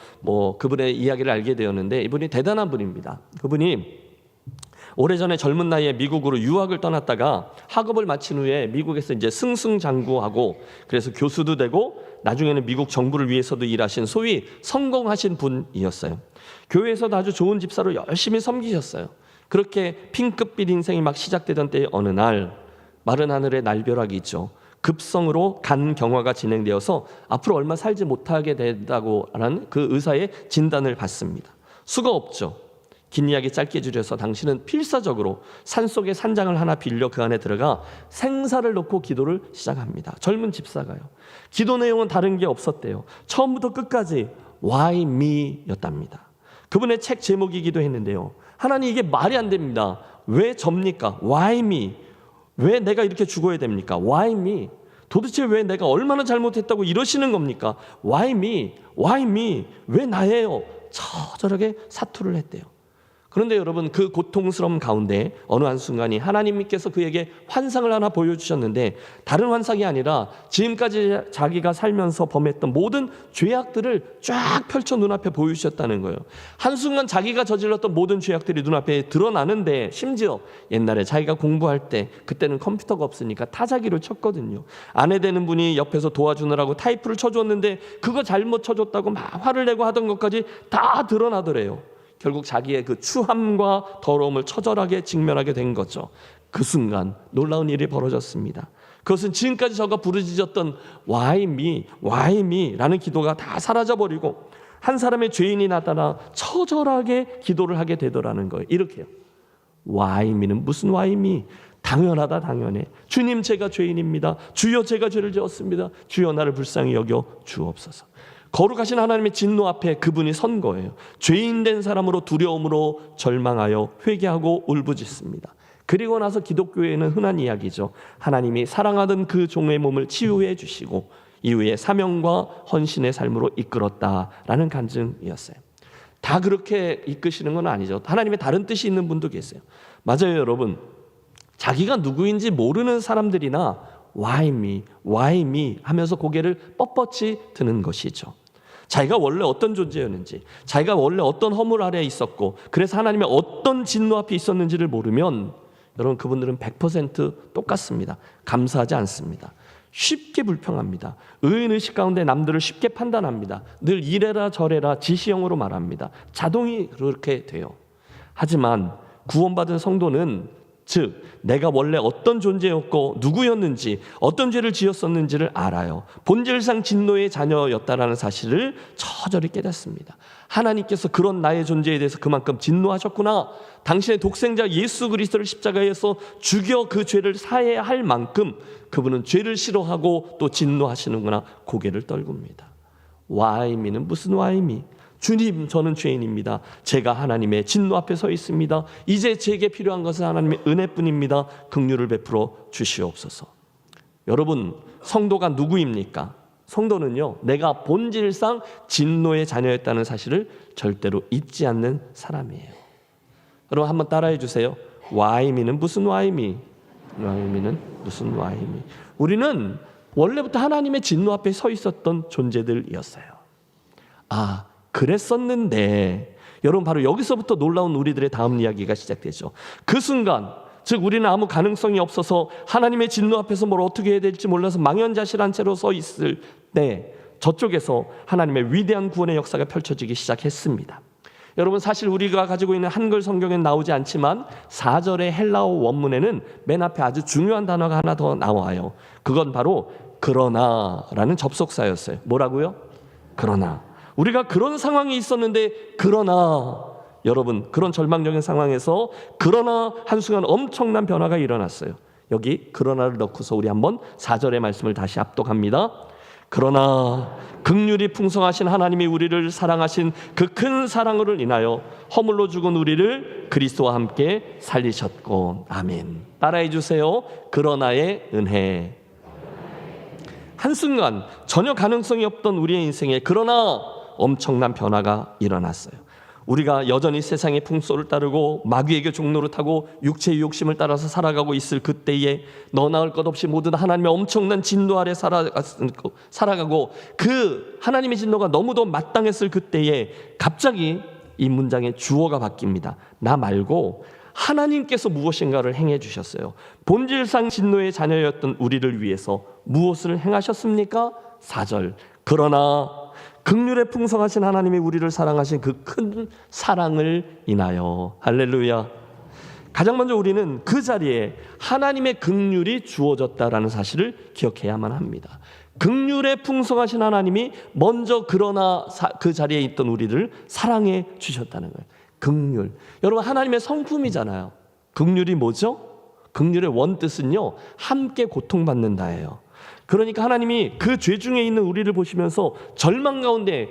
그분의 이야기를 알게 되었는데, 이분이 대단한 분입니다. 그분이 오래전에 젊은 나이에 미국으로 유학을 떠났다가 학업을 마친 후에 미국에서 이제 승승장구하고 그래서 교수도 되고 나중에는 미국 정부를 위해서도 일하신 소위 성공하신 분이었어요. 교회에서도 아주 좋은 집사로 열심히 섬기셨어요. 그렇게 핑크빛 인생이 막 시작되던 때의 어느 날 마른 하늘에 날벼락이 있죠. 급성으로 간 경화가 진행되어서 앞으로 얼마 살지 못하게 된다고 하는 그 의사의 진단을 받습니다. 수가 없죠. 긴 이야기 짧게 줄여서 당신은 필사적으로 산속의 산장을 하나 빌려 그 안에 들어가 생사를 놓고 기도를 시작합니다. 젊은 집사가요. 기도 내용은 다른 게 없었대요. 처음부터 끝까지 Why me 였답니다. 그분의 책 제목이기도 했는데요. 하나님, 이게 말이 안 됩니다. 왜 접니까? Why me? 왜 내가 이렇게 죽어야 됩니까? Why me? 도대체 왜 내가 얼마나 잘못했다고 이러시는 겁니까? Why me? Why me? 왜 나예요? 처절하게 사투를 했대요. 그런데 여러분, 그 고통스러운 가운데 어느 한순간이 하나님께서 그에게 환상을 하나 보여주셨는데, 다른 환상이 아니라 지금까지 자기가 살면서 범했던 모든 죄악들을 쫙 펼쳐 눈앞에 보여주셨다는 거예요. 한순간 자기가 저질렀던 모든 죄악들이 눈앞에 드러나는데, 심지어 옛날에 자기가 공부할 때, 그때는 컴퓨터가 없으니까 타자기를 쳤거든요. 아내 되는 분이 옆에서 도와주느라고 타이프를 쳐줬는데 그거 잘못 쳐줬다고 막 화를 내고 하던 것까지 다 드러나더래요. 결국 자기의 그 추함과 더러움을 처절하게 직면하게 된 거죠. 그 순간 놀라운 일이 벌어졌습니다. 그것은 지금까지 저가 부르짖었던 Why me? Why me? 라는 기도가 다 사라져버리고 한 사람의 죄인이 나타나 처절하게 기도를 하게 되더라는 거예요. 이렇게요. Why me는 무슨 Why me? 당연하다, 당연해. 주님, 제가 죄인입니다. 주여, 제가 죄를 지었습니다. 주여, 나를 불쌍히 여겨 주옵소서. 거룩하신 하나님의 진노 앞에 그분이 선 거예요. 죄인된 사람으로 두려움으로 절망하여 회개하고 울부짖습니다. 그리고 나서 기독교에는 흔한 이야기죠. 하나님이 사랑하던 그 종의 몸을 치유해 주시고 이후에 사명과 헌신의 삶으로 이끌었다라는 간증이었어요. 다 그렇게 이끄시는 건 아니죠. 하나님의 다른 뜻이 있는 분도 계세요. 맞아요, 여러분. 자기가 누구인지 모르는 사람들이나 Why me? Why me? 하면서 고개를 뻣뻣이 드는 것이죠. 자기가 원래 어떤 존재였는지, 자기가 원래 어떤 허물 아래에 있었고, 그래서 하나님의 어떤 진노 앞에 있었는지를 모르면 여러분, 그분들은 100% 똑같습니다. 감사하지 않습니다. 쉽게 불평합니다. 의인의식 가운데 남들을 쉽게 판단합니다. 늘 이래라 저래라 지시형으로 말합니다. 자동이 그렇게 돼요. 하지만 구원받은 성도는, 즉 내가 원래 어떤 존재였고 누구였는지, 어떤 죄를 지었었는지를 알아요. 본질상 진노의 자녀였다라는 사실을 처절히 깨닫습니다. 하나님께서 그런 나의 존재에 대해서 그만큼 진노하셨구나. 당신의 독생자 예수 그리스도를 십자가에서 죽여 그 죄를 사해야 할 만큼 그분은 죄를 싫어하고 또 진노하시는구나. 고개를 떨굽니다. Why me는 무슨 Why me? 주님, 저는 죄인입니다. 제가 하나님의 진노 앞에 서 있습니다. 이제 제게 필요한 것은 하나님의 은혜뿐입니다. 긍휼을 베풀어 주시옵소서. 여러분, 성도가 누구입니까? 성도는요, 내가 본질상 진노의 자녀였다는 사실을 절대로 잊지 않는 사람이에요. 여러분, 한번 따라해 주세요. Why me는 무슨 Why me? Why me는 무슨 Why me? 우리는 원래부터 하나님의 진노 앞에 서 있었던 존재들이었어요. 아, 그랬었는데, 여러분, 바로 여기서부터 놀라운 우리들의 다음 이야기가 시작되죠. 그 순간, 즉 우리는 아무 가능성이 없어서 하나님의 진노 앞에서 뭘 어떻게 해야 될지 몰라서 망연자실한 채로 서 있을 때 저쪽에서 하나님의 위대한 구원의 역사가 펼쳐지기 시작했습니다. 여러분, 사실 우리가 가지고 있는 한글 성경엔 나오지 않지만 4절의 헬라어 원문에는 맨 앞에 아주 중요한 단어가 하나 더 나와요. 그건 바로 그러나라는 접속사였어요. 뭐라고요? 그러나. 우리가 그런 상황이 있었는데, 그러나 여러분, 그런 절망적인 상황에서 그러나 한순간 엄청난 변화가 일어났어요. 여기 그러나를 넣고서 우리 한번 4절의 말씀을 다시 압독합니다. 그러나 긍휼이 풍성하신 하나님이 우리를 사랑하신 그 큰 사랑으로 인하여 허물로 죽은 우리를 그리스도와 함께 살리셨고. 아멘. 따라해 주세요. 그러나의 은혜. 한순간 전혀 가능성이 없던 우리의 인생에 그러나 엄청난 변화가 일어났어요. 우리가 여전히 세상의 풍속을 따르고 마귀에게 종로를 타고 육체의 욕심을 따라서 살아가고 있을 그때에 너 나을 것 없이 모든 하나님의 엄청난 진노 아래 살아가고 그 하나님의 진노가 너무도 마땅했을 그때에 갑자기 이 문장의 주어가 바뀝니다. 나 말고 하나님께서 무엇인가를 행해 주셨어요. 본질상 진노의 자녀였던 우리를 위해서 무엇을 행하셨습니까? 4절. 그러나 긍휼에 풍성하신 하나님이 우리를 사랑하신 그 큰 사랑을 인하여. 할렐루야. 가장 먼저 우리는 그 자리에 하나님의 긍휼이 주어졌다라는 사실을 기억해야만 합니다. 긍휼에 풍성하신 하나님이 먼저 그러나 그 자리에 있던 우리를 사랑해 주셨다는 거예요. 긍휼. 여러분, 하나님의 성품이잖아요. 긍휼이 뭐죠? 긍휼의 원뜻은요, 함께 고통받는다예요. 그러니까 하나님이 그 죄 중에 있는 우리를 보시면서 절망 가운데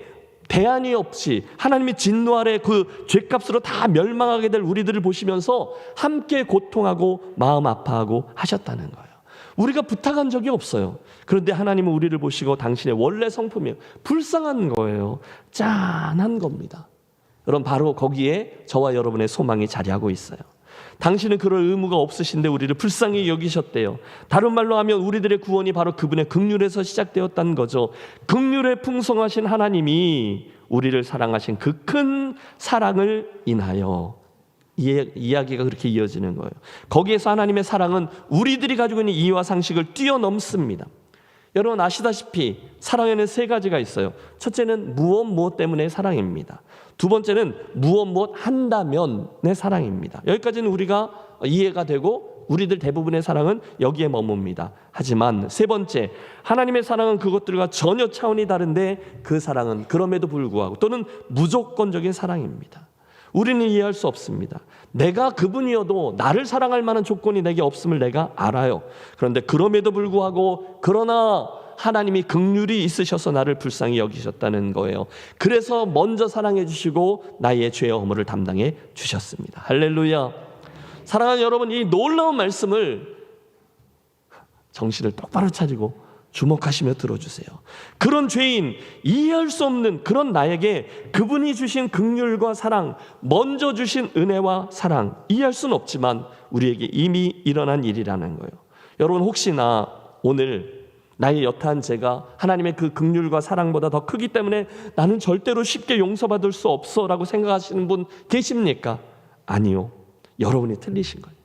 대안이 없이 하나님의 진노 아래 그 죄값으로 다 멸망하게 될 우리들을 보시면서 함께 고통하고 마음 아파하고 하셨다는 거예요. 우리가 부탁한 적이 없어요. 그런데 하나님은 우리를 보시고 당신의 원래 성품이에요. 불쌍한 거예요. 짠한 겁니다. 여러분, 바로 거기에 저와 여러분의 소망이 자리하고 있어요. 당신은 그럴 의무가 없으신데 우리를 불쌍히 여기셨대요. 다른 말로 하면 우리들의 구원이 바로 그분의 긍휼에서 시작되었다는 거죠. 긍휼에 풍성하신 하나님이 우리를 사랑하신 그 큰 사랑을 인하여 이야기가 그렇게 이어지는 거예요. 거기에서 하나님의 사랑은 우리들이 가지고 있는 이해와 상식을 뛰어넘습니다. 여러분 아시다시피 사랑에는 세 가지가 있어요. 첫째는 무엇 때문에 사랑입니다. 두 번째는 무엇 한다면의 사랑입니다. 여기까지는 우리가 이해가 되고 우리들 대부분의 사랑은 여기에 머뭅니다. 하지만 세 번째, 하나님의 사랑은 그것들과 전혀 차원이 다른데 그 사랑은 그럼에도 불구하고 또는 무조건적인 사랑입니다. 우리는 이해할 수 없습니다. 내가 그분이어도 나를 사랑할 만한 조건이 내게 없음을 내가 알아요. 그런데 그럼에도 불구하고 그러나 하나님이 긍휼이 있으셔서 나를 불쌍히 여기셨다는 거예요. 그래서 먼저 사랑해 주시고 나의 죄의 허물을 담당해 주셨습니다. 할렐루야. 사랑하는 여러분, 이 놀라운 말씀을 정신을 똑바로 차리고 주목하시며 들어주세요. 그런 죄인, 이해할 수 없는 그런 나에게 그분이 주신 긍휼과 사랑, 먼저 주신 은혜와 사랑, 이해할 수는 없지만 우리에게 이미 일어난 일이라는 거예요. 여러분, 혹시나 오늘 나의 여타한 죄가 하나님의 그 긍휼과 사랑보다 더 크기 때문에 나는 절대로 쉽게 용서받을 수 없어 라고 생각하시는 분 계십니까? 아니요. 여러분이 틀리신 거예요.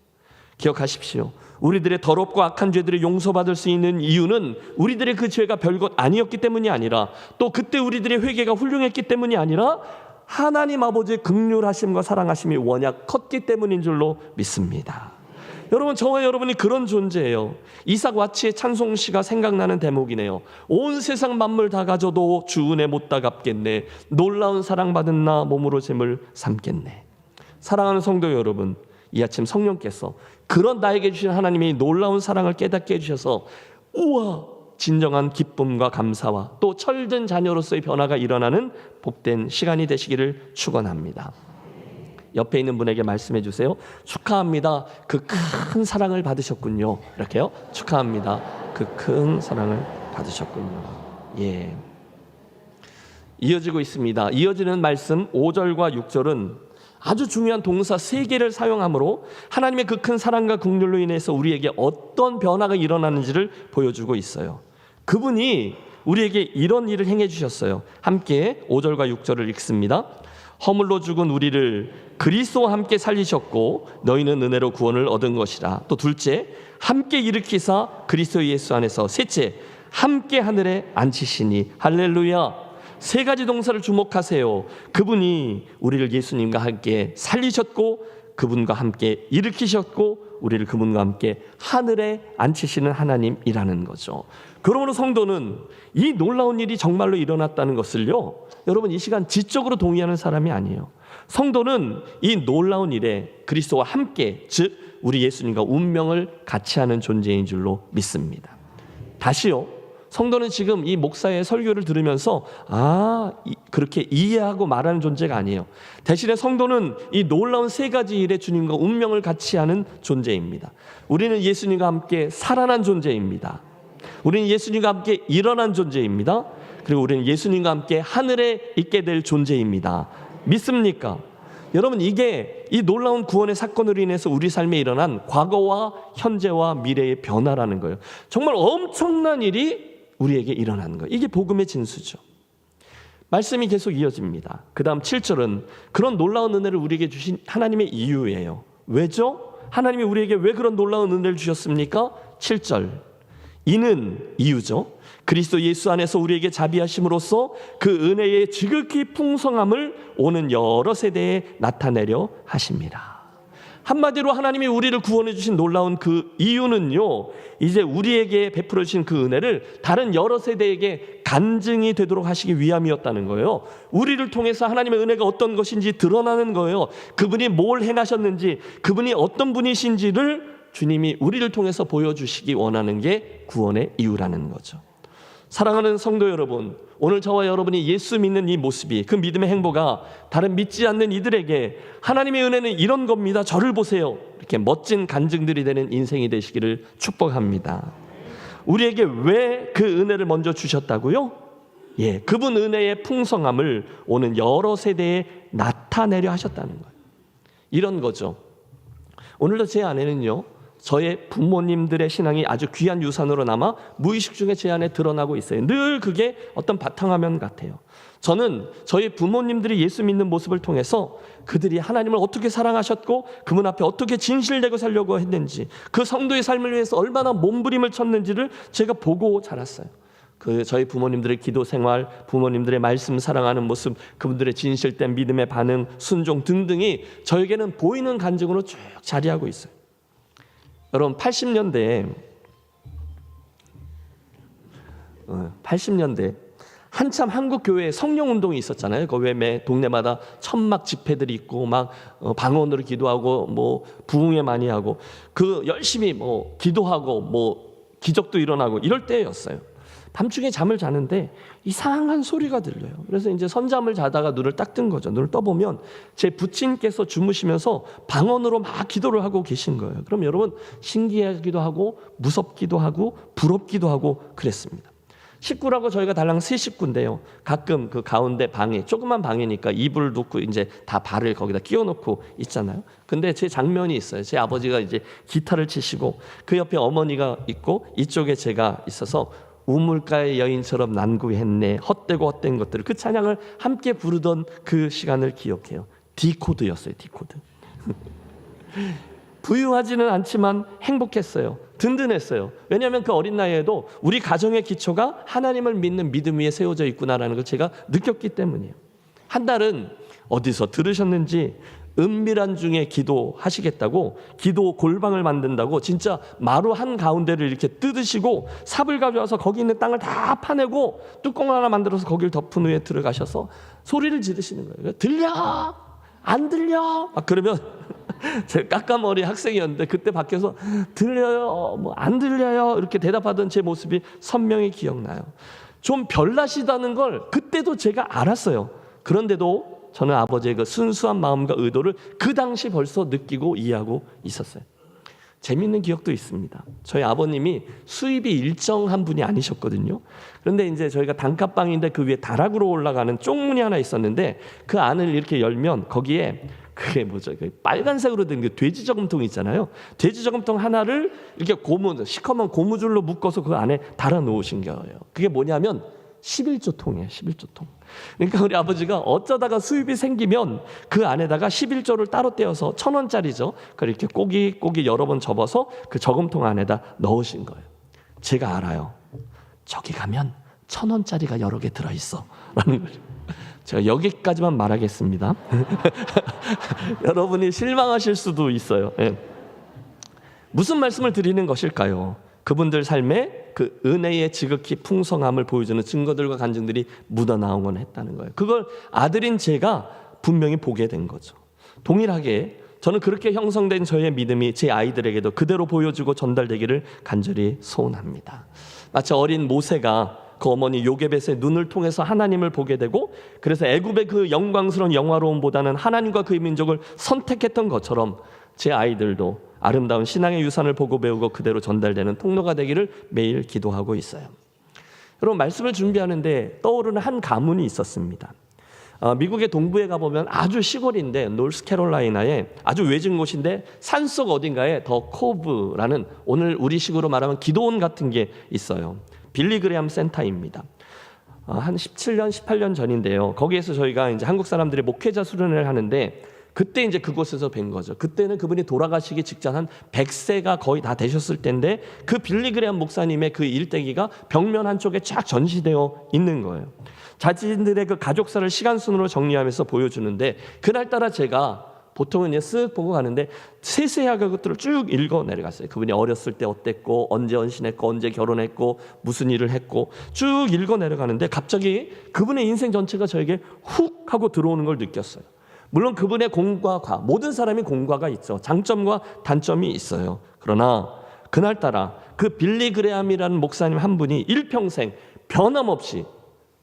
기억하십시오. 우리들의 더럽고 악한 죄들이 용서받을 수 있는 이유는 우리들의 그 죄가 별것 아니었기 때문이 아니라 또 그때 우리들의 회개가 훌륭했기 때문이 아니라 하나님 아버지의 긍휼하심과 사랑하심이 워낙 컸기 때문인 줄로 믿습니다. 여러분, 저와 여러분이 그런 존재예요. 이삭 와치의 찬송시가 생각나는 대목이네요. 온 세상 만물 다 가져도 주 은혜 못 다 갚겠네. 놀라운 사랑받은 나 몸으로 잼을 삼겠네. 사랑하는 성도 여러분, 이 아침 성령께서 그런 나에게 주신 하나님의 놀라운 사랑을 깨닫게 해주셔서 우와, 진정한 기쁨과 감사와 또 철든 자녀로서의 변화가 일어나는 복된 시간이 되시기를 축원합니다. 옆에 있는 분에게 말씀해 주세요. 축하합니다. 그 큰 사랑을 받으셨군요. 이렇게요. 축하합니다. 그 큰 사랑을 받으셨군요. 예. 이어지고 있습니다. 이어지는 말씀 5절과 6절은 아주 중요한 동사 3개를 사용하므로 하나님의 그 큰 사랑과 긍휼로 인해서 우리에게 어떤 변화가 일어나는지를 보여주고 있어요. 그분이 우리에게 이런 일을 행해 주셨어요. 함께 5절과 6절을 읽습니다. 허물로 죽은 우리를 그리스도와 함께 살리셨고 너희는 은혜로 구원을 얻은 것이라. 또 둘째, 함께 일으키사 그리스도 예수 안에서. 셋째, 함께 하늘에 앉히시니. 할렐루야. 3가지 동사를 주목하세요. 그분이 우리를 예수님과 함께 살리셨고 그분과 함께 일으키셨고 우리를 그분과 함께 하늘에 앉히시는 하나님이라는 거죠. 그러므로 성도는 이 놀라운 일이 정말로 일어났다는 것을요, 여러분 이 시간 지적으로 동의하는 사람이 아니에요. 성도는 이 놀라운 일에 그리스도와 함께, 즉 우리 예수님과 운명을 같이 하는 존재인 줄로 믿습니다. 다시요, 성도는 지금 이 목사의 설교를 들으면서 그렇게 이해하고 말하는 존재가 아니에요. 대신에 성도는 이 놀라운 3가지 일에 주님과 운명을 같이 하는 존재입니다. 우리는 예수님과 함께 살아난 존재입니다. 우리는 예수님과 함께 일어난 존재입니다. 그리고 우리는 예수님과 함께 하늘에 있게 될 존재입니다. 믿습니까? 여러분, 이게 이 놀라운 구원의 사건으로 인해서 우리 삶에 일어난 과거와 현재와 미래의 변화라는 거예요. 정말 엄청난 일이 우리에게 일어나는 거예요. 이게 복음의 진수죠. 말씀이 계속 이어집니다. 그 다음 7절은 그런 놀라운 은혜를 우리에게 주신 하나님의 이유예요. 왜죠? 하나님이 우리에게 왜 그런 놀라운 은혜를 주셨습니까? 7절, 이는 이유죠. 그리스도 예수 안에서 우리에게 자비하심으로써 그 은혜의 지극히 풍성함을 오는 여러 세대에 나타내려 하십니다. 한마디로 하나님이 우리를 구원해 주신 놀라운 그 이유는요, 이제 우리에게 베풀어 주신 그 은혜를 다른 여러 세대에게 간증이 되도록 하시기 위함이었다는 거예요. 우리를 통해서 하나님의 은혜가 어떤 것인지 드러나는 거예요. 그분이 뭘 행하셨는지, 그분이 어떤 분이신지를 주님이 우리를 통해서 보여주시기 원하는 게 구원의 이유라는 거죠. 사랑하는 성도 여러분, 오늘 저와 여러분이 예수 믿는 이 모습이, 그 믿음의 행보가 다른 믿지 않는 이들에게 하나님의 은혜는 이런 겁니다, 저를 보세요, 이렇게 멋진 간증들이 되는 인생이 되시기를 축복합니다. 우리에게 왜 그 은혜를 먼저 주셨다고요? 예, 그분 은혜의 풍성함을 오는 여러 세대에 나타내려 하셨다는 거예요. 이런 거죠. 오늘도 제 안에는요, 저의 부모님들의 신앙이 아주 귀한 유산으로 남아 무의식 중에 제 안에 드러나고 있어요. 늘 그게 어떤 바탕화면 같아요. 저는 저희 부모님들이 예수 믿는 모습을 통해서 그들이 하나님을 어떻게 사랑하셨고 그분 앞에 어떻게 진실되고 살려고 했는지, 그 성도의 삶을 위해서 얼마나 몸부림을 쳤는지를 제가 보고 자랐어요. 그 저희 부모님들의 기도 생활, 부모님들의 말씀 사랑하는 모습, 그분들의 진실된 믿음의 반응, 순종 등등이 저에게는 보이는 간증으로 쭉 자리하고 있어요. 여러분, 80년대에 한참 한국 교회에 성령 운동이 있었잖아요. 그 왜 매 동네마다 천막 집회들이 있고 막 방언으로 기도하고 뭐 부흥회 많이 하고 그 열심히 뭐 기도하고 뭐 기적도 일어나고 이럴 때였어요. 밤중에 잠을 자는데 이상한 소리가 들려요. 그래서 이제 선잠을 자다가 눈을 딱 뜬 거죠. 눈을 떠보면 제 부친께서 주무시면서 방언으로 막 기도를 하고 계신 거예요. 그럼 여러분, 신기하기도 하고 무섭기도 하고 부럽기도 하고 그랬습니다. 식구라고 저희가 달랑 3식구인데요. 가끔 그 가운데 방에, 조그만 방이니까 이불 놓고 이제 다 발을 거기다 끼워 놓고 있잖아요. 근데 제 장면이 있어요. 제 아버지가 이제 기타를 치시고 그 옆에 어머니가 있고 이쪽에 제가 있어서 우물가의 여인처럼 난구했네, 헛되고 헛된 것들을, 그 찬양을 함께 부르던 그 시간을 기억해요. D코드였어요. D코드. 부유하지는 않지만 행복했어요. 든든했어요. 왜냐하면 그 어린 나이에도 우리 가정의 기초가 하나님을 믿는 믿음 위에 세워져 있구나라는 걸 제가 느꼈기 때문이에요. 한 달은 어디서 들으셨는지 은밀한 중에 기도하시겠다고 기도 골방을 만든다고 진짜 마루 한 가운데를 이렇게 뜯으시고 삽을 가져와서 거기 있는 땅을 다 파내고 뚜껑을 하나 만들어서 거기를 덮은 후에 들어가셔서 소리를 지르시는 거예요. 들려? 안 들려? 막 그러면 제가 까까머리 학생이었는데 그때 밖에서 들려요? 뭐 안 들려요? 이렇게 대답하던 제 모습이 선명히 기억나요. 좀 별나시다는 걸 그때도 제가 알았어요. 그런데도 저는 아버지의 그 순수한 마음과 의도를 그 당시 벌써 느끼고 이해하고 있었어요. 재밌는 기억도 있습니다. 저희 아버님이 수입이 일정한 분이 아니셨거든요. 그런데 이제 저희가 단칸방인데 그 위에 다락으로 올라가는 쪽문이 하나 있었는데 그 안을 이렇게 열면 거기에 그게 뭐죠? 빨간색으로 된 그 돼지 저금통 있잖아요. 돼지 저금통 하나를 이렇게 시커먼 고무줄로 묶어서 그 안에 달아 놓으신 거예요. 그게 뭐냐면 11조 통이에요. 11조 통. 그러니까 우리 아버지가 어쩌다가 수입이 생기면 그 안에다가 11조를 따로 떼어서 1,000원짜리죠. 그걸 이렇게 꼬깃꼬깃 여러 번 접어서 그 저금통 안에다 넣으신 거예요. 제가 알아요. 저기 가면 1,000원짜리가 여러 개 들어있어 라는 거죠. 제가 여기까지만 말하겠습니다. 여러분이 실망하실 수도 있어요. 네. 무슨 말씀을 드리는 것일까요? 그분들 삶에 그 은혜의 지극히 풍성함을 보여주는 증거들과 간증들이 묻어나오곤 했다는 거예요. 그걸 아들인 제가 분명히 보게 된 거죠. 동일하게 저는 그렇게 형성된 저의 믿음이 제 아이들에게도 그대로 보여주고 전달되기를 간절히 소원합니다. 마치 어린 모세가 그 어머니 요게벳의 눈을 통해서 하나님을 보게 되고 그래서 애굽의 그 영광스러운 영화로움보다는 하나님과 그의 민족을 선택했던 것처럼 제 아이들도 아름다운 신앙의 유산을 보고 배우고 그대로 전달되는 통로가 되기를 매일 기도하고 있어요. 여러분, 말씀을 준비하는데 떠오르는 한 가문이 있었습니다. 미국의 동부에 가보면 아주 시골인데 노스캐롤라이나에 아주 외진 곳인데 산속 어딘가에 더 코브라는 오늘 우리식으로 말하면 기도원 같은 게 있어요. 빌리 그레함 센터입니다. 한 17년, 18년 전인데요. 거기에서 저희가 이제 한국 사람들이 목회자 수련회를 하는데 그때 이제 그곳에서 뵌 거죠. 그때는 그분이 돌아가시기 직전 한 100세가 거의 다 되셨을 때인데 그 빌리 그레함 목사님의 그 일대기가 벽면 한쪽에 쫙 전시되어 있는 거예요. 자신들의 그 가족사를 시간 순으로 정리하면서 보여주는데 그날따라 제가 보통은 그냥 쓱 보고 가는데 세세하게 그것들을 쭉 읽어 내려갔어요. 그분이 어렸을 때 어땠고, 언제 헌신했고, 언제 결혼했고, 무슨 일을 했고 쭉 읽어 내려가는데 갑자기 그분의 인생 전체가 저에게 훅 하고 들어오는 걸 느꼈어요. 물론 그분의 공과 과, 모든 사람이 공과가 있죠. 장점과 단점이 있어요. 그러나 그날따라 그 빌리 그레함이라는 목사님 한 분이 일평생 변함없이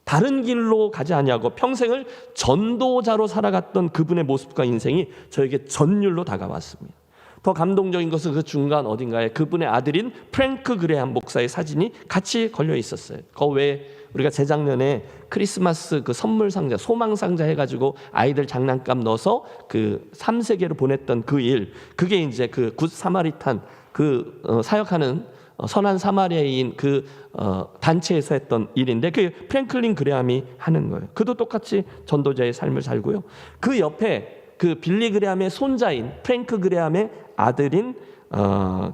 다른 길로 가지 아니하고 평생을 전도자로 살아갔던 그분의 모습과 인생이 저에게 전율로 다가왔습니다. 더 감동적인 것은 그 중간 어딘가에 그분의 아들인 프랭크 그레함 목사의 사진이 같이 걸려 있었어요. 그 외에 우리가 재작년에 크리스마스 그 선물 상자, 소망 상자 해가지고 아이들 장난감 넣어서 그 3세계로 보냈던 그 일, 그게 이제 그 굿 사마리탄 그 사역하는 선한 사마리아인 그 단체에서 했던 일인데 그 프랭클린 그레함이 하는 거예요. 그도 똑같이 전도자의 삶을 살고요. 그 옆에 그 빌리 그레함의 손자인 프랭크 그레함의 아들인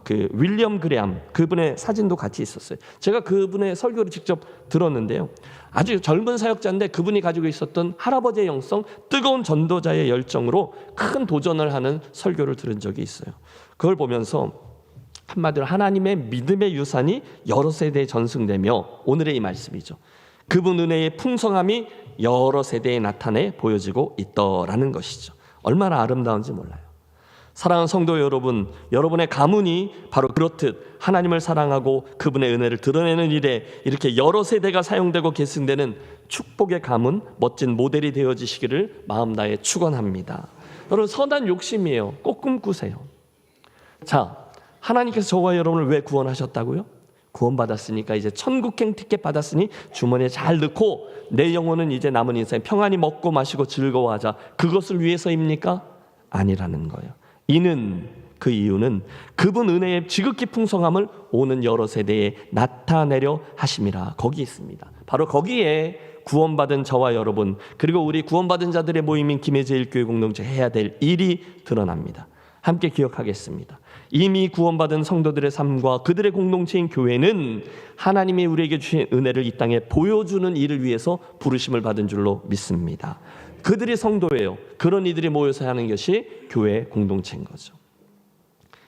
그 윌리엄 그레함, 그분의 사진도 같이 있었어요. 제가 그분의 설교를 직접 들었는데요. 아주 젊은 사역자인데 그분이 가지고 있었던 할아버지의 영성, 뜨거운 전도자의 열정으로 큰 도전을 하는 설교를 들은 적이 있어요. 그걸 보면서 한마디로 하나님의 믿음의 유산이 여러 세대에 전승되며 오늘의 이 말씀이죠. 그분 은혜의 풍성함이 여러 세대에 나타내 보여지고 있더라는 것이죠. 얼마나 아름다운지 몰라요. 사랑하는 성도 여러분, 여러분의 가문이 바로 그렇듯 하나님을 사랑하고 그분의 은혜를 드러내는 일에 이렇게 여러 세대가 사용되고 계승되는 축복의 가문, 멋진 모델이 되어지시기를 마음 다해 축원합니다. 여러분, 선한 욕심이에요. 꼭 꿈꾸세요. 자, 하나님께서 저와 여러분을 왜 구원하셨다고요? 구원받았으니까 이제 천국행 티켓 받았으니 주머니에 잘 넣고 내 영혼은 이제 남은 인생 평안히 먹고 마시고 즐거워하자, 그것을 위해서입니까? 아니라는 거예요. 그 이유는 그분 은혜의 지극히 풍성함을 오는 여러 세대에 나타내려 하심이라. 거기 있습니다. 바로 거기에 구원받은 저와 여러분, 그리고 우리 구원받은 자들의 모임인 김해제일교회 공동체 해야 될 일이 드러납니다. 함께 기억하겠습니다. 이미 구원받은 성도들의 삶과 그들의 공동체인 교회는 하나님이 우리에게 주신 은혜를 이 땅에 보여주는 일을 위해서 부르심을 받은 줄로 믿습니다. 그들이 성도예요. 그런 이들이 모여서 하는 것이 교회 공동체인 거죠.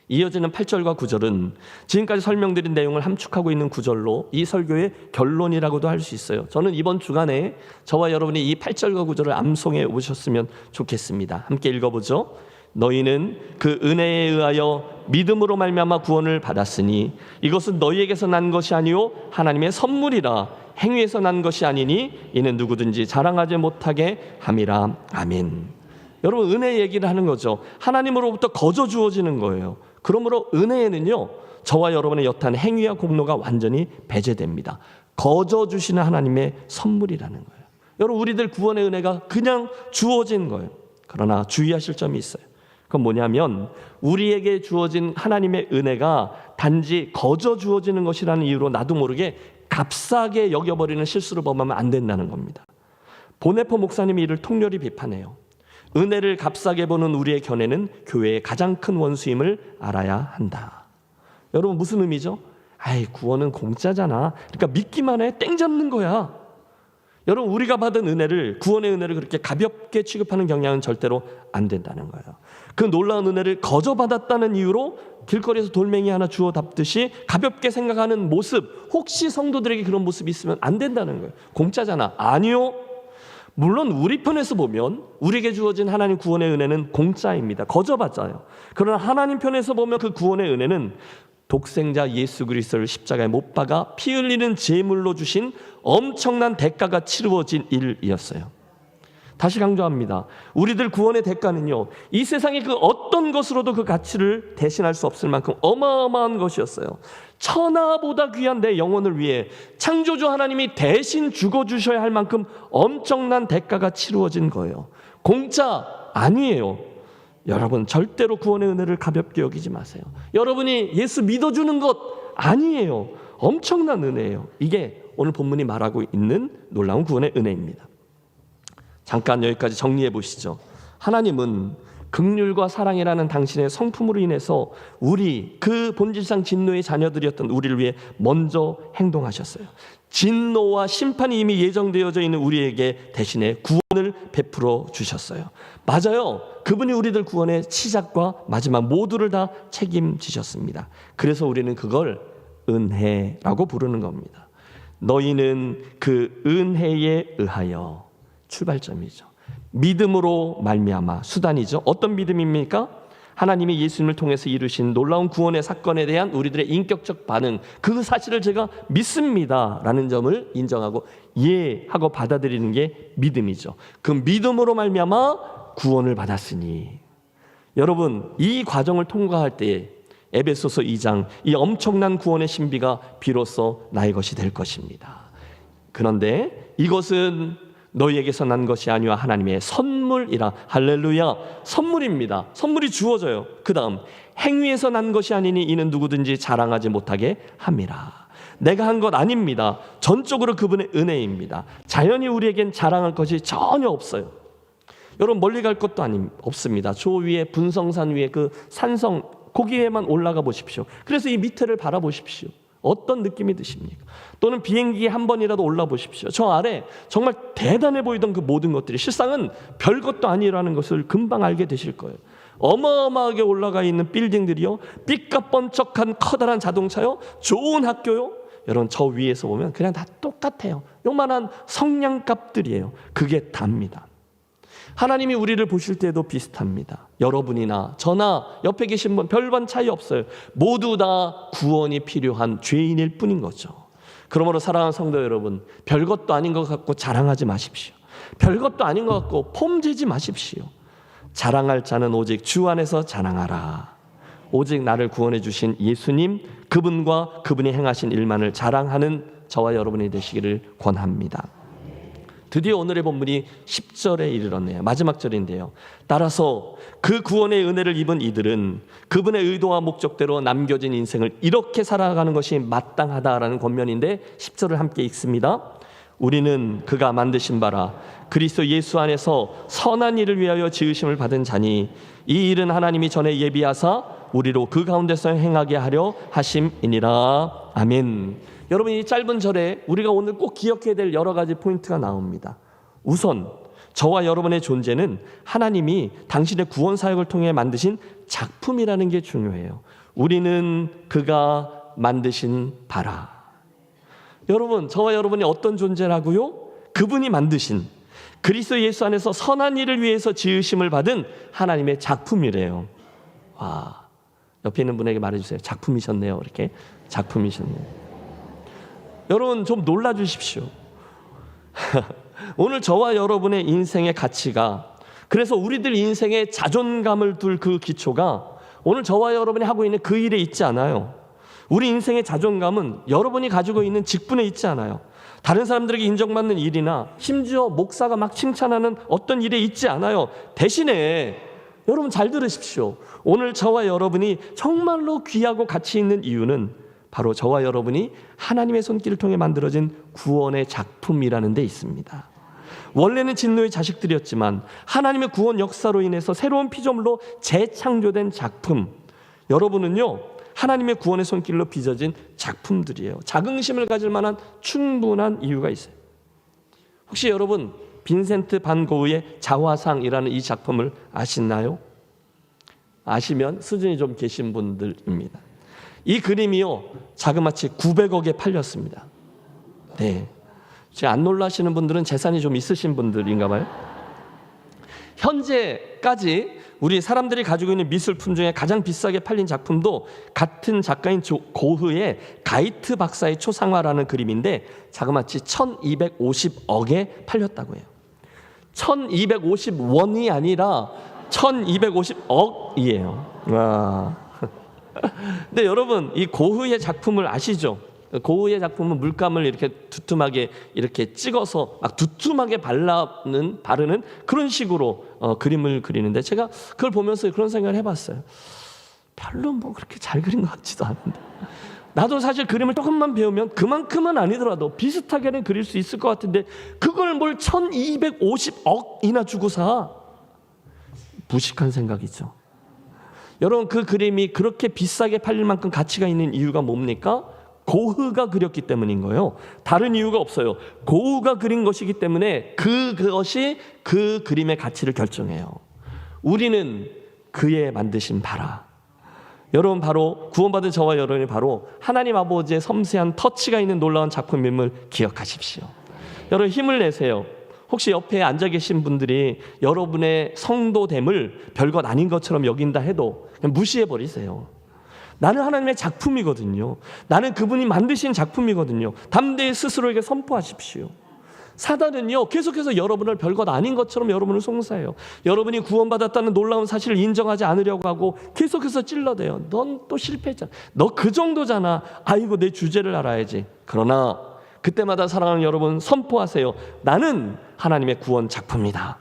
이어지는 8절과 9절은 지금까지 설명드린 내용을 함축하고 있는 구절로 이 설교의 결론이라고도 할 수 있어요. 저는 이번 주간에 저와 여러분이 이 8절과 9절을 암송해 오셨으면 좋겠습니다. 함께 읽어보죠. 너희는 그 은혜에 의하여 믿음으로 말미암아 구원을 받았으니 이것은 너희에게서 난 것이 아니요 하나님의 선물이라. 행위에서 난 것이 아니니 이는 누구든지 자랑하지 못하게 함이라. 아멘. 여러분, 은혜 얘기를 하는 거죠. 하나님으로부터 거저 주어지는 거예요. 그러므로 은혜에는요, 저와 여러분의 여타는 행위와 공로가 완전히 배제됩니다. 거저 주시는 하나님의 선물이라는 거예요. 여러분, 우리들 구원의 은혜가 그냥 주어진 거예요. 그러나 주의하실 점이 있어요. 그건 뭐냐면 우리에게 주어진 하나님의 은혜가 단지 거저 주어지는 것이라는 이유로 나도 모르게 값싸게 여겨버리는 실수를 범하면 안 된다는 겁니다. 보네포 목사님이 이를 통렬히 비판해요. 은혜를 값싸게 보는 우리의 견해는 교회의 가장 큰 원수임을 알아야 한다. 여러분, 무슨 의미죠? 아이, 구원은 공짜잖아. 그러니까 믿기만 해. 땡 잡는 거야. 여러분, 우리가 받은 은혜를, 구원의 은혜를 그렇게 가볍게 취급하는 경향은 절대로 안 된다는 거예요. 그 놀라운 은혜를 거저 받았다는 이유로 길거리에서 돌멩이 하나 주워 담듯이 가볍게 생각하는 모습, 혹시 성도들에게 그런 모습이 있으면 안 된다는 거예요. 공짜잖아. 아니요. 물론 우리 편에서 보면 우리에게 주어진 하나님 구원의 은혜는 공짜입니다. 거저 받아요. 그러나 하나님 편에서 보면 그 구원의 은혜는 독생자 예수 그리스도를 십자가에 못 박아 피 흘리는 제물로 주신 엄청난 대가가 치루어진 일이었어요. 다시 강조합니다. 우리들 구원의 대가는요, 이 세상의 그 어떤 것으로도 그 가치를 대신할 수 없을 만큼 어마어마한 것이었어요. 천하보다 귀한 내 영혼을 위해 창조주 하나님이 대신 죽어주셔야 할 만큼 엄청난 대가가 치루어진 거예요. 공짜 아니에요. 여러분, 절대로 구원의 은혜를 가볍게 여기지 마세요. 여러분이 예수 믿어주는 것 아니에요. 엄청난 은혜예요. 이게 오늘 본문이 말하고 있는 놀라운 구원의 은혜입니다. 잠깐 여기까지 정리해 보시죠. 하나님은 긍휼과 사랑이라는 당신의 성품으로 인해서 우리 그 본질상 진노의 자녀들이었던 우리를 위해 먼저 행동하셨어요. 진노와 심판이 이미 예정되어져 있는 우리에게 대신에 구원을 베풀어 주셨어요. 맞아요. 그분이 우리들 구원의 시작과 마지막 모두를 다 책임지셨습니다. 그래서 우리는 그걸 은혜라고 부르는 겁니다. 너희는 그 은혜에 의하여, 출발점이죠. 믿음으로 말미암아, 수단이죠. 어떤 믿음입니까? 하나님이 예수님을 통해서 이루신 놀라운 구원의 사건에 대한 우리들의 인격적 반응, 그 사실을 제가 믿습니다 라는 점을 인정하고 예 하고 받아들이는 게 믿음이죠. 그 믿음으로 말미암아 구원을 받았으니, 여러분 이 과정을 통과할 때에 에베소서 2장 이 엄청난 구원의 신비가 비로소 나의 것이 될 것입니다. 그런데 이것은 너희에게서 난 것이 아니와 하나님의 선물이라. 할렐루야. 선물입니다. 선물이 주어져요. 그 다음 행위에서 난 것이 아니니 이는 누구든지 자랑하지 못하게 함이라. 내가 한 것 아닙니다. 전적으로 그분의 은혜입니다. 자연히 우리에겐 자랑할 것이 전혀 없어요. 여러분 멀리 갈 것도 없습니다. 저 위에 분성산 위에 그 산성 거기에만 올라가 보십시오. 그래서 이 밑에를 바라보십시오. 어떤 느낌이 드십니까? 또는 비행기에 한 번이라도 올라보십시오. 저 아래 정말 대단해 보이던 그 모든 것들이 실상은 별것도 아니라는 것을 금방 알게 되실 거예요. 어마어마하게 올라가 있는 빌딩들이요, 삐까뻔쩍한 커다란 자동차요, 좋은 학교요, 여러분 저 위에서 보면 그냥 다 똑같아요. 요만한 성냥갑들이에요. 그게 답니다. 하나님이 우리를 보실 때도 비슷합니다. 여러분이나 저나 옆에 계신 분 별반 차이 없어요. 모두 다 구원이 필요한 죄인일 뿐인 거죠. 그러므로 사랑하는 성도 여러분, 별것도 아닌 것 같고 자랑하지 마십시오. 별것도 아닌 것 같고 폼재지 마십시오. 자랑할 자는 오직 주 안에서 자랑하라. 오직 나를 구원해 주신 예수님, 그분과 그분이 행하신 일만을 자랑하는 저와 여러분이 되시기를 권합니다. 드디어 오늘의 본문이 10절에 이르렀네요. 마지막 절인데요. 따라서 그 구원의 은혜를 입은 이들은 그분의 의도와 목적대로 남겨진 인생을 이렇게 살아가는 것이 마땅하다라는 권면인데 10절을 함께 읽습니다. 우리는 그가 만드신 바라 그리스도 예수 안에서 선한 일을 위하여 지으심을 받은 자니 이 일은 하나님이 전에 예비하사 우리로 그 가운데서 행하게 하려 하심이니라. 아멘. 여러분 이 짧은 절에 우리가 오늘 꼭 기억해야 될 여러 가지 포인트가 나옵니다. 우선 저와 여러분의 존재는 하나님이 당신의 구원 사역을 통해 만드신 작품이라는 게 중요해요. 우리는 그가 만드신 바라. 여러분 저와 여러분이 어떤 존재라고요? 그분이 만드신 그리스도 예수 안에서 선한 일을 위해서 지으심을 받은 하나님의 작품이래요. 와, 옆에 있는 분에게 말해주세요. 작품이셨네요. 이렇게 작품이셨네요. 여러분 좀 놀라주십시오. 오늘 저와 여러분의 인생의 가치가, 그래서 우리들 인생의 자존감을 둘 그 기초가 오늘 저와 여러분이 하고 있는 그 일에 있지 않아요. 우리 인생의 자존감은 여러분이 가지고 있는 직분에 있지 않아요. 다른 사람들에게 인정받는 일이나 심지어 목사가 막 칭찬하는 어떤 일에 있지 않아요. 대신에 여러분 잘 들으십시오. 오늘 저와 여러분이 정말로 귀하고 가치 있는 이유는 바로 저와 여러분이 하나님의 손길을 통해 만들어진 구원의 작품이라는 데 있습니다. 원래는 진노의 자식들이었지만 하나님의 구원 역사로 인해서 새로운 피조물로 재창조된 작품. 여러분은요 하나님의 구원의 손길로 빚어진 작품들이에요. 자긍심을 가질 만한 충분한 이유가 있어요. 혹시 여러분 빈센트 반 고흐의 자화상이라는 이 작품을 아시나요? 아시면 수준이 좀 계신 분들입니다. 이 그림이요 자그마치 900억에 팔렸습니다. 네, 안 놀라시는 분들은 재산이 좀 있으신 분들인가 봐요. 현재까지 우리 사람들이 가지고 있는 미술품 중에 가장 비싸게 팔린 작품도 같은 작가인 고흐의 가이트 박사의 초상화라는 그림인데 자그마치 1250억에 팔렸다고 해요. 1250원이 아니라 1250억이에요. 와. 근데 여러분 이 고흐의 작품을 아시죠? 고흐의 작품은 물감을 이렇게 두툼하게 이렇게 찍어서 막 두툼하게 바르는 그런 식으로 그림을 그리는데 제가 그걸 보면서 그런 생각을 해봤어요. 별로 뭐 그렇게 잘 그린 것 같지도 않은데 나도 사실 그림을 조금만 배우면 그만큼은 아니더라도 비슷하게는 그릴 수 있을 것 같은데 그걸 뭘 1250억이나 주고 사? 무식한 생각이죠. 여러분, 그 그림이 그렇게 비싸게 팔릴 만큼 가치가 있는 이유가 뭡니까? 고흐가 그렸기 때문인 거예요. 다른 이유가 없어요. 고흐가 그린 것이기 때문에 그것이 그 그림의 가치를 결정해요. 우리는 그의 만드신 바라. 여러분, 바로 구원받은 저와 여러분이 바로 하나님 아버지의 섬세한 터치가 있는 놀라운 작품임을 기억하십시오. 여러분, 힘을 내세요. 혹시 옆에 앉아 계신 분들이 여러분의 성도됨을 별것 아닌 것처럼 여긴다 해도 그냥 무시해버리세요. 나는 하나님의 작품이거든요. 나는 그분이 만드신 작품이거든요. 담대히 스스로에게 선포하십시오. 사단은요, 계속해서 여러분을 별것 아닌 것처럼 여러분을 송사해요. 여러분이 구원받았다는 놀라운 사실을 인정하지 않으려고 하고 계속해서 찔러대요. 넌 또 실패했잖아. 너 그 정도잖아. 아이고, 내 주제를 알아야지. 그러나 그때마다 사랑하는 여러분, 선포하세요. 나는 하나님의 구원 작품이다.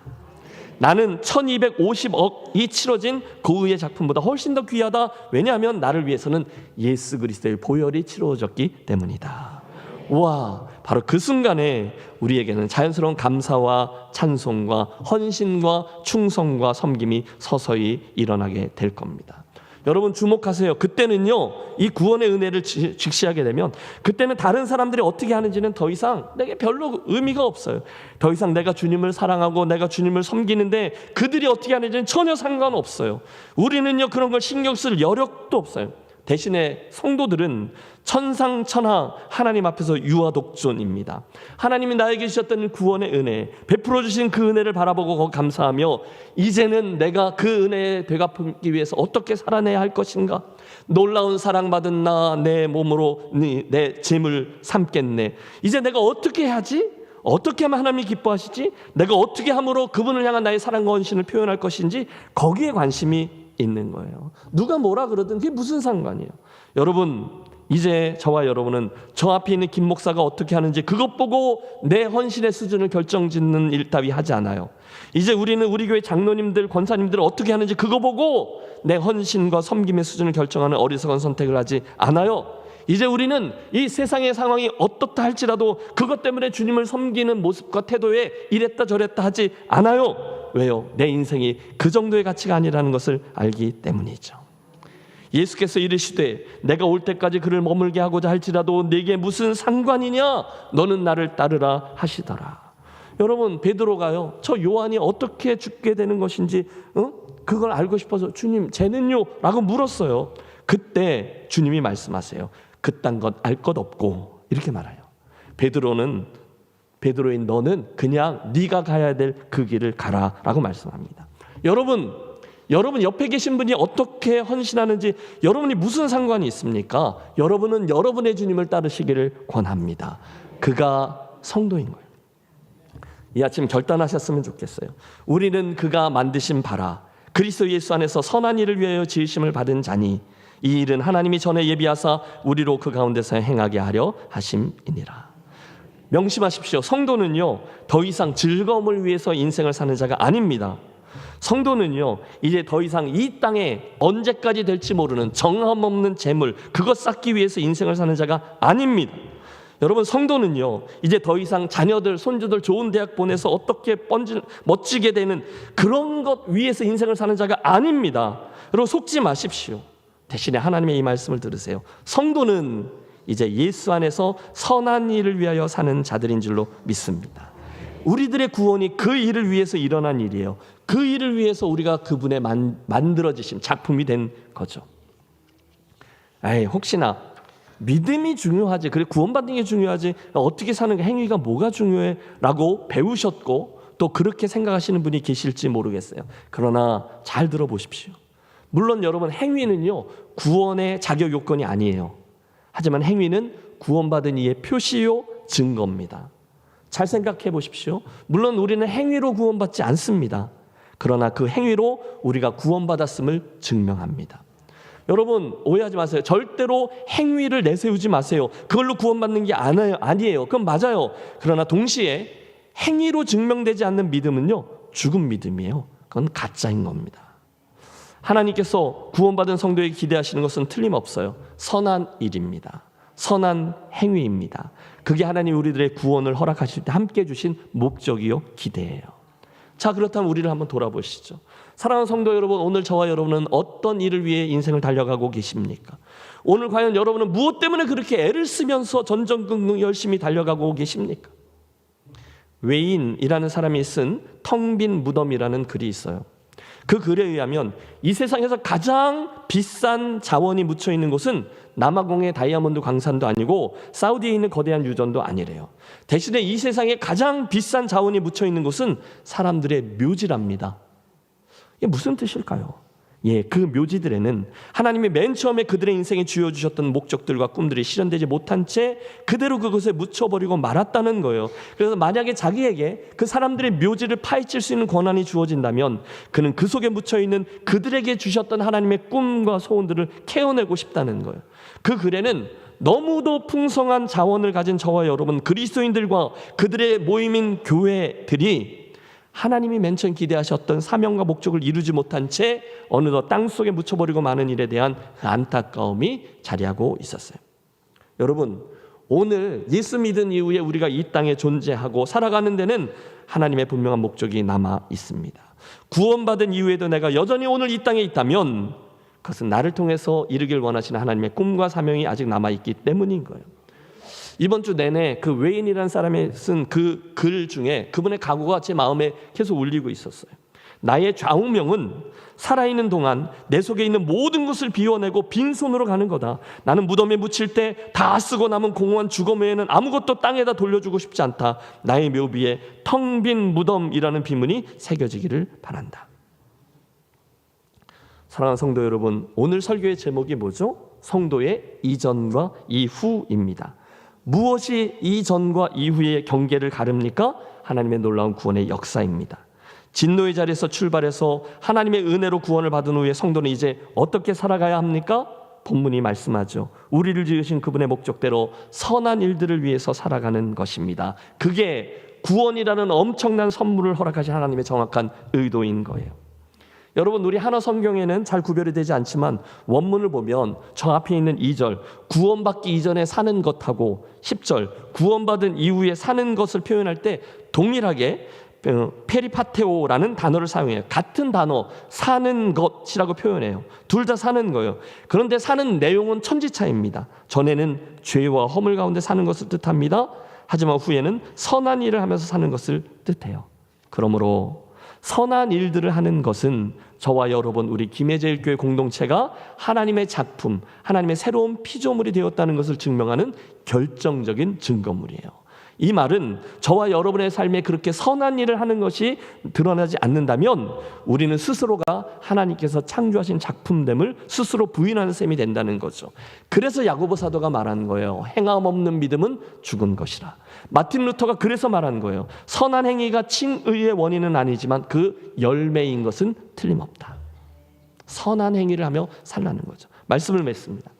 나는 1250억이 치러진 고흐의 작품보다 훨씬 더 귀하다. 왜냐하면 나를 위해서는 예수 그리스도의 보혈이 치러졌기 때문이다. 와, 바로 그 순간에 우리에게는 자연스러운 감사와 찬송과 헌신과 충성과 섬김이 서서히 일어나게 될 겁니다. 여러분, 주목하세요. 그때는요, 이 구원의 은혜를 직시하게 되면 그때는 다른 사람들이 어떻게 하는지는 더 이상 내게 별로 의미가 없어요. 더 이상 내가 주님을 사랑하고 내가 주님을 섬기는데 그들이 어떻게 하는지는 전혀 상관없어요. 우리는요, 그런 걸 신경 쓸 여력도 없어요. 대신에 성도들은 천상천하 하나님 앞에서 유아독존입니다. 하나님이 나에게 주셨던 구원의 은혜, 베풀어 주신 그 은혜를 바라보고 감사하며 이제는 내가 그 은혜에 되갚기 위해서 어떻게 살아내야 할 것인가? 놀라운 사랑받은 나 내 몸으로 내 짐을 삼겠네. 이제 내가 어떻게 해야지? 어떻게 하면 하나님이 기뻐하시지? 내가 어떻게 함으로 그분을 향한 나의 사랑과 헌신을 표현할 것인지 거기에 관심이 있는 거예요. 누가 뭐라 그러든 그게 무슨 상관이에요. 여러분, 이제 저와 여러분은 저 앞에 있는 김 목사가 어떻게 하는지 그것 보고 내 헌신의 수준을 결정짓는 일 따위 하지 않아요. 이제 우리는 우리 교회 장로님들, 권사님들 어떻게 하는지 그거 보고 내 헌신과 섬김의 수준을 결정하는 어리석은 선택을 하지 않아요. 이제 우리는 이 세상의 상황이 어떻다 할지라도 그것 때문에 주님을 섬기는 모습과 태도에 이랬다 저랬다 하지 않아요. 왜요? 내 인생이 그 정도의 가치가 아니라는 것을 알기 때문이죠. 예수께서 이르시되 내가 올 때까지 그를 머물게 하고자 할지라도 네게 무슨 상관이냐? 너는 나를 따르라 하시더라. 여러분, 베드로가요, 저 요한이 어떻게 죽게 되는 것인지 그걸 알고 싶어서 주님, 쟤는요? 라고 물었어요. 그때 주님이 말씀하세요. 그딴 것 알 것 없고, 이렇게 말해요. 베드로인 너는 그냥 네가 가야 될 그 길을 가라라고 말씀합니다. 여러분 옆에 계신 분이 어떻게 헌신하는지 여러분이 무슨 상관이 있습니까? 여러분은 여러분의 주님을 따르시기를 권합니다. 그가 성도인 거예요. 이 아침 결단하셨으면 좋겠어요. 우리는 그가 만드신 바라 그리스도 예수 안에서 선한 일을 위하여 지으심을 받은 자니 이 일은 하나님이 전에 예비하사 우리로 그 가운데서 행하게 하려 하심이니라. 명심하십시오. 성도는요, 더 이상 즐거움을 위해서 인생을 사는 자가 아닙니다. 성도는요, 이제 더 이상 이 땅에 언제까지 될지 모르는 정함 없는 재물, 그것 쌓기 위해서 인생을 사는 자가 아닙니다. 여러분, 성도는요, 이제 더 이상 자녀들, 손주들 좋은 대학 보내서 어떻게 멋지게 되는 그런 것 위해서 인생을 사는 자가 아닙니다. 여러분, 속지 마십시오. 대신에 하나님의 이 말씀을 들으세요. 성도는 이제 예수 안에서 선한 일을 위하여 사는 자들인 줄로 믿습니다. 우리들의 구원이 그 일을 위해서 일어난 일이에요. 그 일을 위해서 우리가 그분의 만들어지신 작품이 된 거죠. 혹시나 믿음이 중요하지, 그래 구원받는 게 중요하지, 어떻게 사는 게 행위가 뭐가 중요해? 라고 배우셨고 또 그렇게 생각하시는 분이 계실지 모르겠어요. 그러나 잘 들어보십시오. 물론 여러분, 행위는요 구원의 자격 요건이 아니에요. 하지만 행위는 구원받은 이의 표시요 증거입니다. 잘 생각해 보십시오. 물론 우리는 행위로 구원받지 않습니다. 그러나 그 행위로 우리가 구원받았음을 증명합니다. 여러분, 오해하지 마세요. 절대로 행위를 내세우지 마세요. 그걸로 구원받는 게 아니에요. 그건 맞아요. 그러나 동시에 행위로 증명되지 않는 믿음은요 죽은 믿음이에요. 그건 가짜인 겁니다. 하나님께서 구원받은 성도에게 기대하시는 것은 틀림없어요. 선한 일입니다. 선한 행위입니다. 그게 하나님 우리들의 구원을 허락하실 때 함께 주신 목적이요 기대예요. 자, 그렇다면 우리를 한번 돌아보시죠. 사랑하는 성도 여러분, 오늘 저와 여러분은 어떤 일을 위해 인생을 달려가고 계십니까? 오늘 과연 여러분은 무엇 때문에 그렇게 애를 쓰면서 전전긍긍 열심히 달려가고 계십니까? 웨인이라는 사람이 쓴 텅 빈 무덤이라는 글이 있어요. 그 글에 의하면 이 세상에서 가장 비싼 자원이 묻혀 있는 곳은 남아공의 다이아몬드 광산도 아니고 사우디에 있는 거대한 유전도 아니래요. 대신에 이 세상에 가장 비싼 자원이 묻혀 있는 곳은 사람들의 묘지랍니다. 이게 무슨 뜻일까요? 그 묘지들에는 하나님이 맨 처음에 그들의 인생에 주어주셨던 목적들과 꿈들이 실현되지 못한 채 그대로 그것에 묻혀버리고 말았다는 거예요. 그래서 만약에 자기에게 그 사람들의 묘지를 파헤칠 수 있는 권한이 주어진다면 그는 그 속에 묻혀있는 그들에게 주셨던 하나님의 꿈과 소원들을 캐어내고 싶다는 거예요. 그 글에는 너무도 풍성한 자원을 가진 저와 여러분 그리스도인들과 그들의 모임인 교회들이 하나님이 맨 처음 기대하셨던 사명과 목적을 이루지 못한 채 어느덧 땅속에 묻혀버리고 마는 일에 대한 안타까움이 자리하고 있었어요. 여러분, 오늘 예수 믿은 이후에 우리가 이 땅에 존재하고 살아가는 데는 하나님의 분명한 목적이 남아 있습니다. 구원받은 이후에도 내가 여전히 오늘 이 땅에 있다면 그것은 나를 통해서 이루길 원하시는 하나님의 꿈과 사명이 아직 남아있기 때문인 거예요. 이번 주 내내 그 웨인이라는 사람이 쓴 그 글 중에 그분의 각오가 제 마음에 계속 울리고 있었어요. 나의 좌우명은 살아있는 동안 내 속에 있는 모든 것을 비워내고 빈손으로 가는 거다. 나는 무덤에 묻힐 때 다 쓰고 남은 공허한 죽음 외에는 아무것도 땅에다 돌려주고 싶지 않다. 나의 묘비에 텅 빈 무덤이라는 비문이 새겨지기를 바란다. 사랑하는 성도 여러분, 오늘 설교의 제목이 뭐죠? 성도의 이전과 이후입니다. 무엇이 이전과 이후의 경계를 가릅니까? 하나님의 놀라운 구원의 역사입니다. 진노의 자리에서 출발해서 하나님의 은혜로 구원을 받은 후에 성도는 이제 어떻게 살아가야 합니까? 본문이 말씀하죠. 우리를 지으신 그분의 목적대로 선한 일들을 위해서 살아가는 것입니다. 그게 구원이라는 엄청난 선물을 허락하신 하나님의 정확한 의도인 거예요. 여러분, 우리 한어 성경에는 잘 구별이 되지 않지만 원문을 보면 저 앞에 있는 2절 구원받기 이전에 사는 것하고 10절 구원받은 이후에 사는 것을 표현할 때 동일하게 페리파테오라는 단어를 사용해요. 같은 단어 사는 것이라고 표현해요. 둘 다 사는 거예요. 그런데 사는 내용은 천지차이입니다. 전에는 죄와 허물 가운데 사는 것을 뜻합니다. 하지만 후에는 선한 일을 하면서 사는 것을 뜻해요. 그러므로 선한 일들을 하는 것은 저와 여러분 우리 김해제일교회 공동체가 하나님의 작품, 하나님의 새로운 피조물이 되었다는 것을 증명하는 결정적인 증거물이에요. 이 말은 저와 여러분의 삶에 그렇게 선한 일을 하는 것이 드러나지 않는다면 우리는 스스로가 하나님께서 창조하신 작품됨을 스스로 부인하는 셈이 된다는 거죠. 그래서 야고보 사도가 말한 거예요. 행함 없는 믿음은 죽은 것이라. 마틴 루터가 그래서 말한 거예요. 선한 행위가 칭의의 원인은 아니지만 그 열매인 것은 틀림없다. 선한 행위를 하며 살라는 거죠. 말씀을 맺습니다.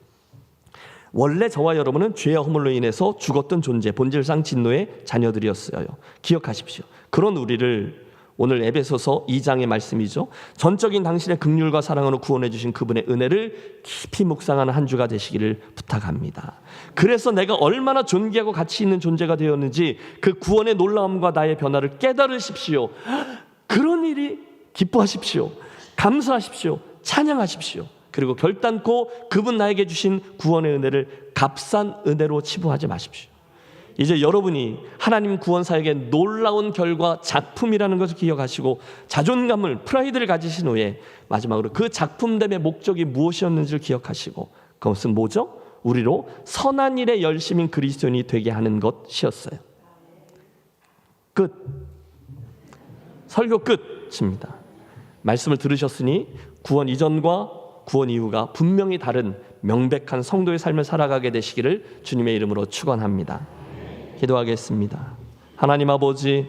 원래 저와 여러분은 죄와 허물로 인해서 죽었던 존재, 본질상 진노의 자녀들이었어요. 기억하십시오. 그런 우리를 오늘 에베소서 2장의 말씀이죠. 전적인 당신의 긍휼과 사랑으로 구원해 주신 그분의 은혜를 깊이 묵상하는 한 주가 되시기를 부탁합니다. 그래서 내가 얼마나 존귀하고 가치 있는 존재가 되었는지 그 구원의 놀라움과 나의 변화를 깨달으십시오. 그런 일이 기뻐하십시오. 감사하십시오. 찬양하십시오. 그리고 결단코 그분 나에게 주신 구원의 은혜를 값싼 은혜로 치부하지 마십시오. 이제 여러분이 하나님 구원 사역의 놀라운 결과 작품이라는 것을 기억하시고 자존감을, 프라이드를 가지신 후에 마지막으로 그 작품됨의 목적이 무엇이었는지를 기억하시고 그것은 뭐죠? 우리로 선한 일에 열심인 그리스도인이 되게 하는 것이었어요. 끝. 설교 끝입니다. 말씀을 들으셨으니 구원 이전과 구원 이후가 분명히 다른 명백한 성도의 삶을 살아가게 되시기를 주님의 이름으로 축원합니다. 기도하겠습니다. 하나님 아버지,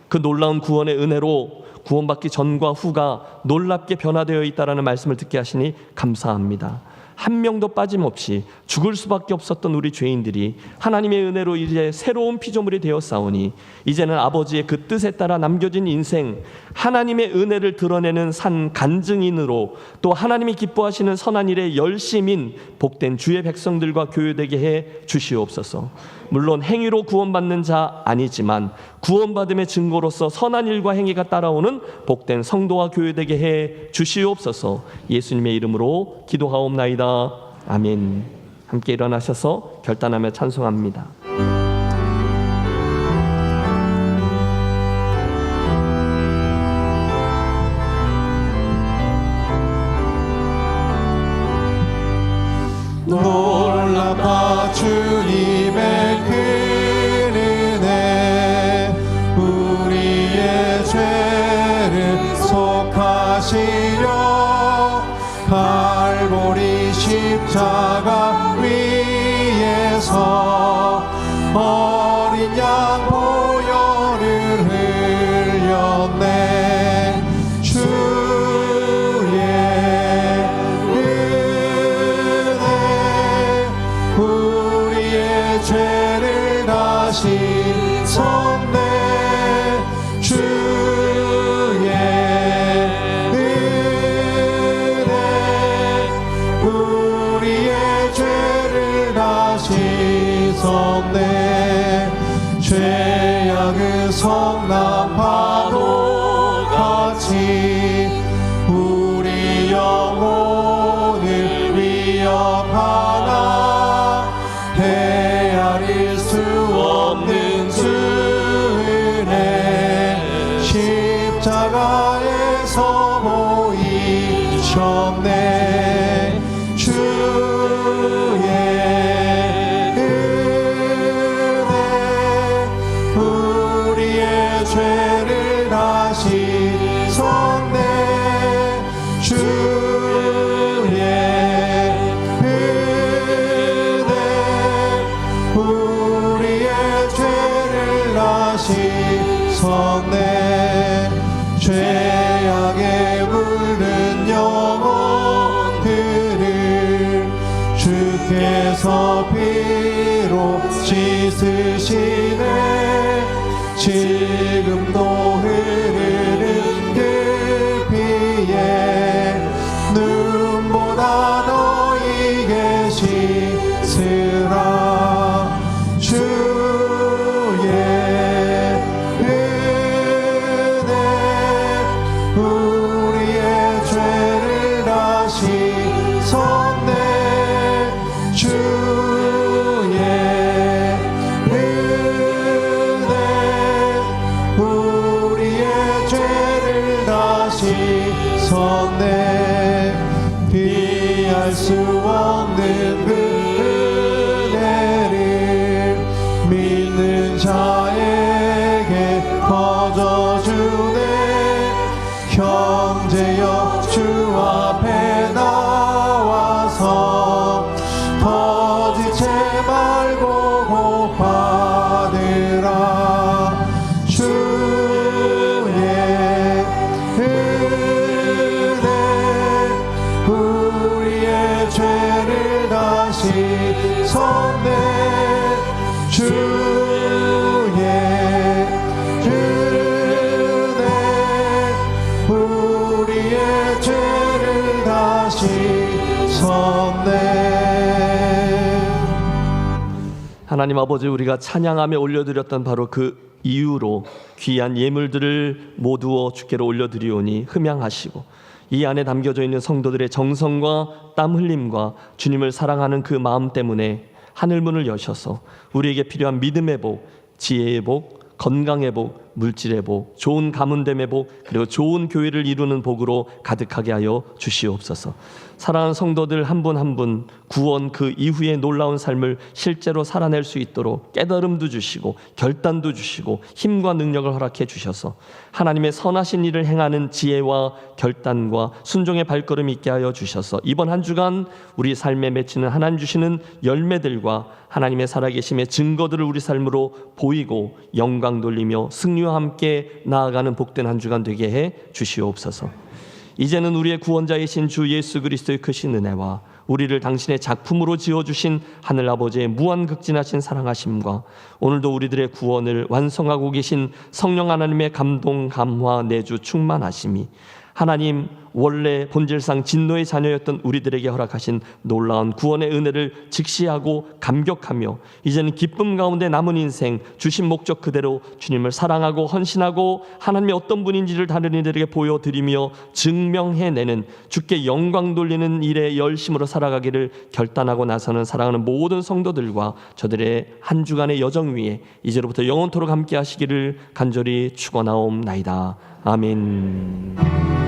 그 놀라운 구원의 은혜로 구원받기 전과 후가 놀랍게 변화되어 있다라는 말씀을 듣게 하시니 감사합니다. 한 명도 빠짐없이 죽을 수밖에 없었던 우리 죄인들이 하나님의 은혜로 이제 새로운 피조물이 되었사오니 이제는 아버지의 그 뜻에 따라 남겨진 인생, 하나님의 은혜를 드러내는 산 간증인으로 또 하나님이 기뻐하시는 선한 일에 열심인 복된 주의 백성들과 교회되게 해 주시옵소서. 물론 행위로 구원받는 자 아니지만 구원받음의 증거로서 선한 일과 행위가 따라오는 복된 성도와 교회 되게 해 주시옵소서. 예수님의 이름으로 기도하옵나이다. 아멘. 함께 일어나셔서 결단하며 찬송합니다. 놀랍다 주님의 큰 은혜, 우리의 죄를 속하시려 갈보리 십자가 위에서 어린 양 보혈을 흘렸네. 주의 우리의 죄를 다 씻었네. 주의 은혜 우리의 죄를 다 씻었네. 죄악의 성난 파도 같이 우리 영혼을 위협하나 헤아릴 수 없는 주 은혜 십자가에서 보이셨네. 주의 은혜 우리의 죄를 다 씻었네. 주의 은혜 우리의 죄를 다 씻었네. 죄악에 물든 영혼들을 주께서 피로 씻으시네. 지금도 흐르는 그 피에 눈보다 너희에게 씻으라. 주의 은혜 우리의 죄를 다 씻었네. 주의 은혜 우리의 죄를 다 씻었네. 피할 수 없는 그 은혜를 믿는 자에게 거저주네. 형제여 주 앞에 나와서 거짓 채 말고 복 받으라. 주의 은혜 우리의 죄를 다 씻었네. 주의 은혜 우리의 죄를 다 씻었네. 하나님 아버지, 우리가 찬양하며 올려드렸던 바로 그 이유로 귀한 예물들을 모두어 주께로 올려드리오니 흠양하시고 이 안에 담겨져 있는 성도들의 정성과 땀 흘림과 주님을 사랑하는 그 마음 때문에 하늘문을 여셔서 우리에게 필요한 믿음의 복, 지혜의 복, 건강의 복, 물질의 복, 좋은 가문됨의 복, 그리고 좋은 교회를 이루는 복으로 가득하게 하여 주시옵소서. 사랑하는 성도들 한 분 한 분 구원 그 이후의 놀라운 삶을 실제로 살아낼 수 있도록 깨달음도 주시고 결단도 주시고 힘과 능력을 허락해 주셔서 하나님의 선하신 일을 행하는 지혜와 결단과 순종의 발걸음 있게 하여 주셔서 이번 한 주간 우리 삶에 맺히는 하나님 주시는 열매들과 하나님의 살아계심의 증거들을 우리 삶으로 보이고 영광 돌리며 승리와 함께 나아가는 복된 한 주간 되게 해 주시옵소서. 이제는 우리의 구원자이신 주 예수 그리스도의 크신 은혜와 우리를 당신의 작품으로 지어주신 하늘아버지의 무한극진하신 사랑하심과 오늘도 우리들의 구원을 완성하고 계신 성령 하나님의 감동, 감화, 내주, 충만하심이 하나님 원래 본질상 진노의 자녀였던 우리들에게 허락하신 놀라운 구원의 은혜를 직시하고 감격하며 이제는 기쁨 가운데 남은 인생 주신 목적 그대로 주님을 사랑하고 헌신하고 하나님이 어떤 분인지를 다른 이들에게 보여드리며 증명해내는 주께 영광 돌리는 일에 열심으로 살아가기를 결단하고 나서는 사랑하는 모든 성도들과 저들의 한 주간의 여정 위에 이제로부터 영원토록 함께 하시기를 간절히 축원하옵나이다. 아멘.